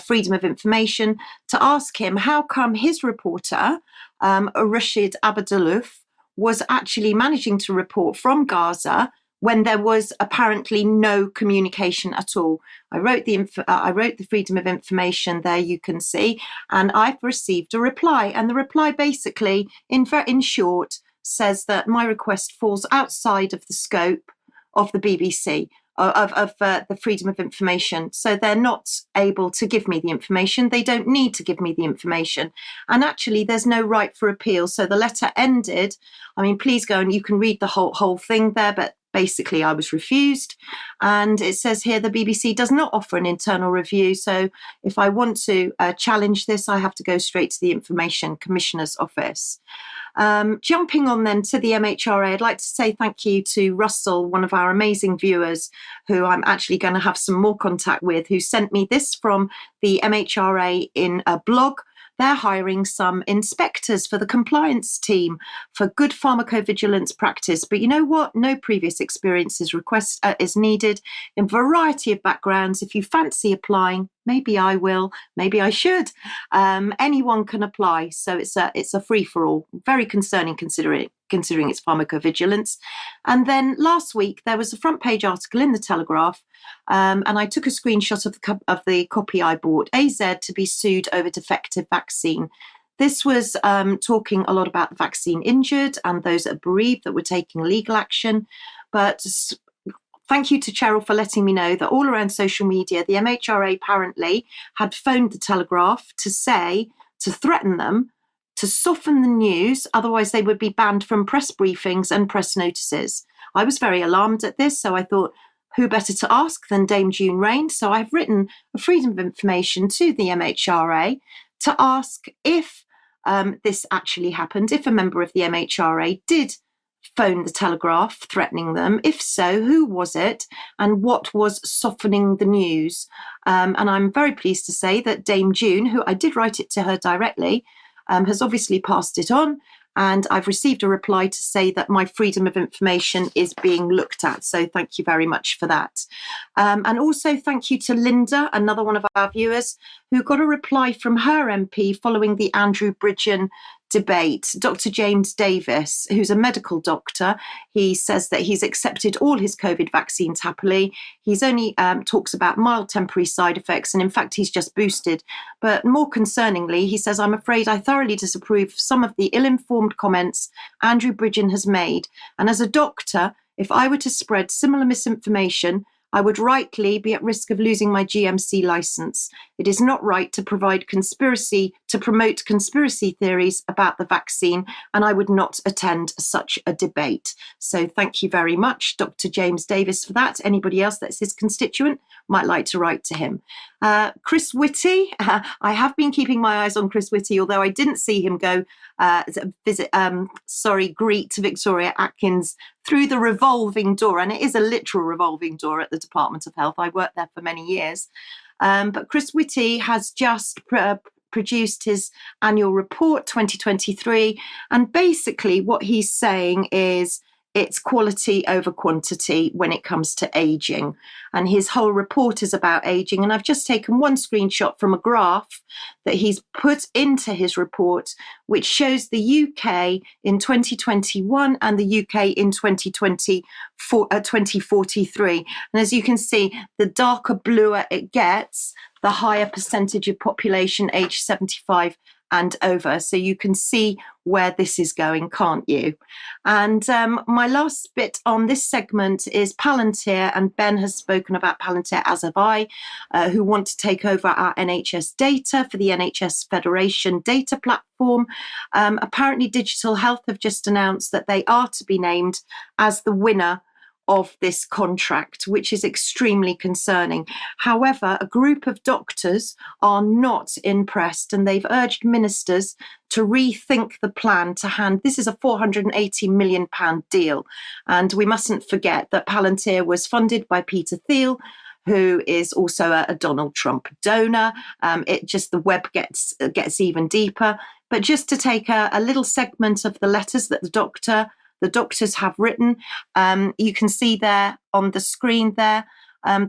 Freedom of Information, to ask him how come his reporter, Rashid Abdullouf, was actually managing to report from Gaza when there was apparently no communication at all. I wrote the Freedom of Information, there you can see, and I've received a reply. And the reply basically, in short, says that my request falls outside of the scope of the BBC. the freedom of information. So they're not able to give me the information. They don't need to give me the information. And actually, there's no right for appeal. So the letter ended. I mean, please go and you can read the whole thing there, but basically I was refused. And it says here the BBC does not offer an internal review. So if I want to challenge this, I have to go straight to the Information Commissioner's Office. Jumping on then to the MHRA, I'd like to say thank you to Russell, one of our amazing viewers, who I'm actually going to have some more contact with, who sent me this from the MHRA in a blog. They're hiring some inspectors for the compliance team for good pharmacovigilance practice. But you know what? No previous experience is needed in a variety of backgrounds. If you fancy applying, maybe I will, maybe I should. Anyone can apply. So it's a free-for-all. Very concerning considering its pharmacovigilance. And then last week, there was a front page article in the Telegraph, and I took a screenshot of the copy I bought, AZ to be sued over defective vaccine. This was talking a lot about the vaccine injured and those that are bereaved that were taking legal action. But thank you to Cheryl for letting me know that all around social media, the MHRA apparently had phoned the Telegraph to threaten them, to soften the news, otherwise they would be banned from press briefings and press notices. I was very alarmed at this, so I thought, who better to ask than Dame June Rain? So I've written a freedom of information to the MHRA to ask if this actually happened, if a member of the MHRA did phone the Telegraph threatening them. If so, who was it and what was softening the news? And I'm very pleased to say that Dame June, who I did write it to her directly, has obviously passed it on. And I've received a reply to say that my freedom of information is being looked at. So thank you very much for that. And also thank you to Linda, another one of our viewers, who got a reply from her MP following the Andrew Bridgen debate. Dr. James Davis, who's a medical doctor, he says that he's accepted all his COVID vaccines happily. He's only talks about mild temporary side effects, and in fact, he's just boosted. But more concerningly, he says, I'm afraid I thoroughly disapprove of some of the ill-informed comments Andrew Bridgen has made. And as a doctor, if I were to spread similar misinformation, I would rightly be at risk of losing my GMC license. It is not right to promote conspiracy theories about the vaccine, and I would not attend such a debate. So thank you very much, Dr. James Davis, for that. Anybody else that's his constituent might like to write to him. Chris Whitty, I have been keeping my eyes on Chris Whitty, although I didn't see him go greet Victoria Atkins through the revolving door. And it is a literal revolving door at the Department of Health. I worked there for many years. But Chris Whitty has just produced his annual report 2023. And basically what he's saying is it's quality over quantity when it comes to aging. And his whole report is about aging. And I've just taken one screenshot from a graph that he's put into his report, which shows the UK in 2021 and the UK in 2043. And as you can see, the darker bluer it gets, the higher percentage of population aged 75 and over. So you can see where this is going, can't you? And my last bit on this segment is Palantir, and Ben has spoken about Palantir, as have I, who want to take over our NHS data for the NHS Federation data platform. Apparently Digital Health have just announced that they are to be named as the winner of this contract, which is extremely concerning. However, a group of doctors are not impressed, and they've urged ministers to rethink the plan to hand. This is a £480 million deal. And we mustn't forget that Palantir was funded by Peter Thiel, who is also a Donald Trump donor. The web gets even deeper. But just to take a little segment of the letters that the doctors have written. You can see there on the screen there,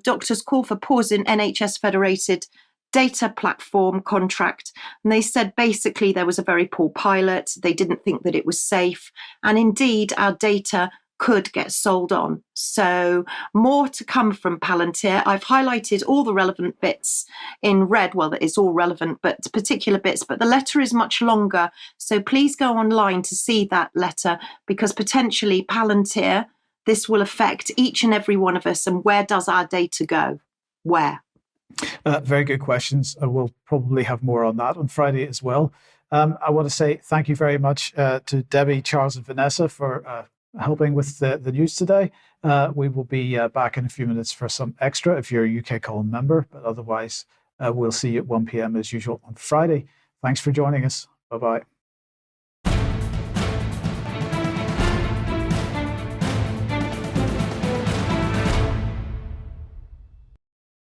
doctors call for pause in NHS federated data platform contract. And they said basically there was a very poor pilot. They didn't think that it was safe. And indeed, our data could get sold on. So more to come from Palantir. I've highlighted all the relevant bits in red. Well, it's all relevant, but particular bits, but the letter is much longer. So please go online to see that letter, because potentially Palantir, this will affect each and every one of us, and where does our data go? Where? Very good questions. We'll probably have more on that on Friday as well. I want to say thank you very much to Debi, Charles, and Vanessa for helping with the news today. We will be back in a few minutes for some extra if you're a UK Column member, but otherwise we'll see you at 1 p.m. as usual on Friday. Thanks for joining us. Bye-bye.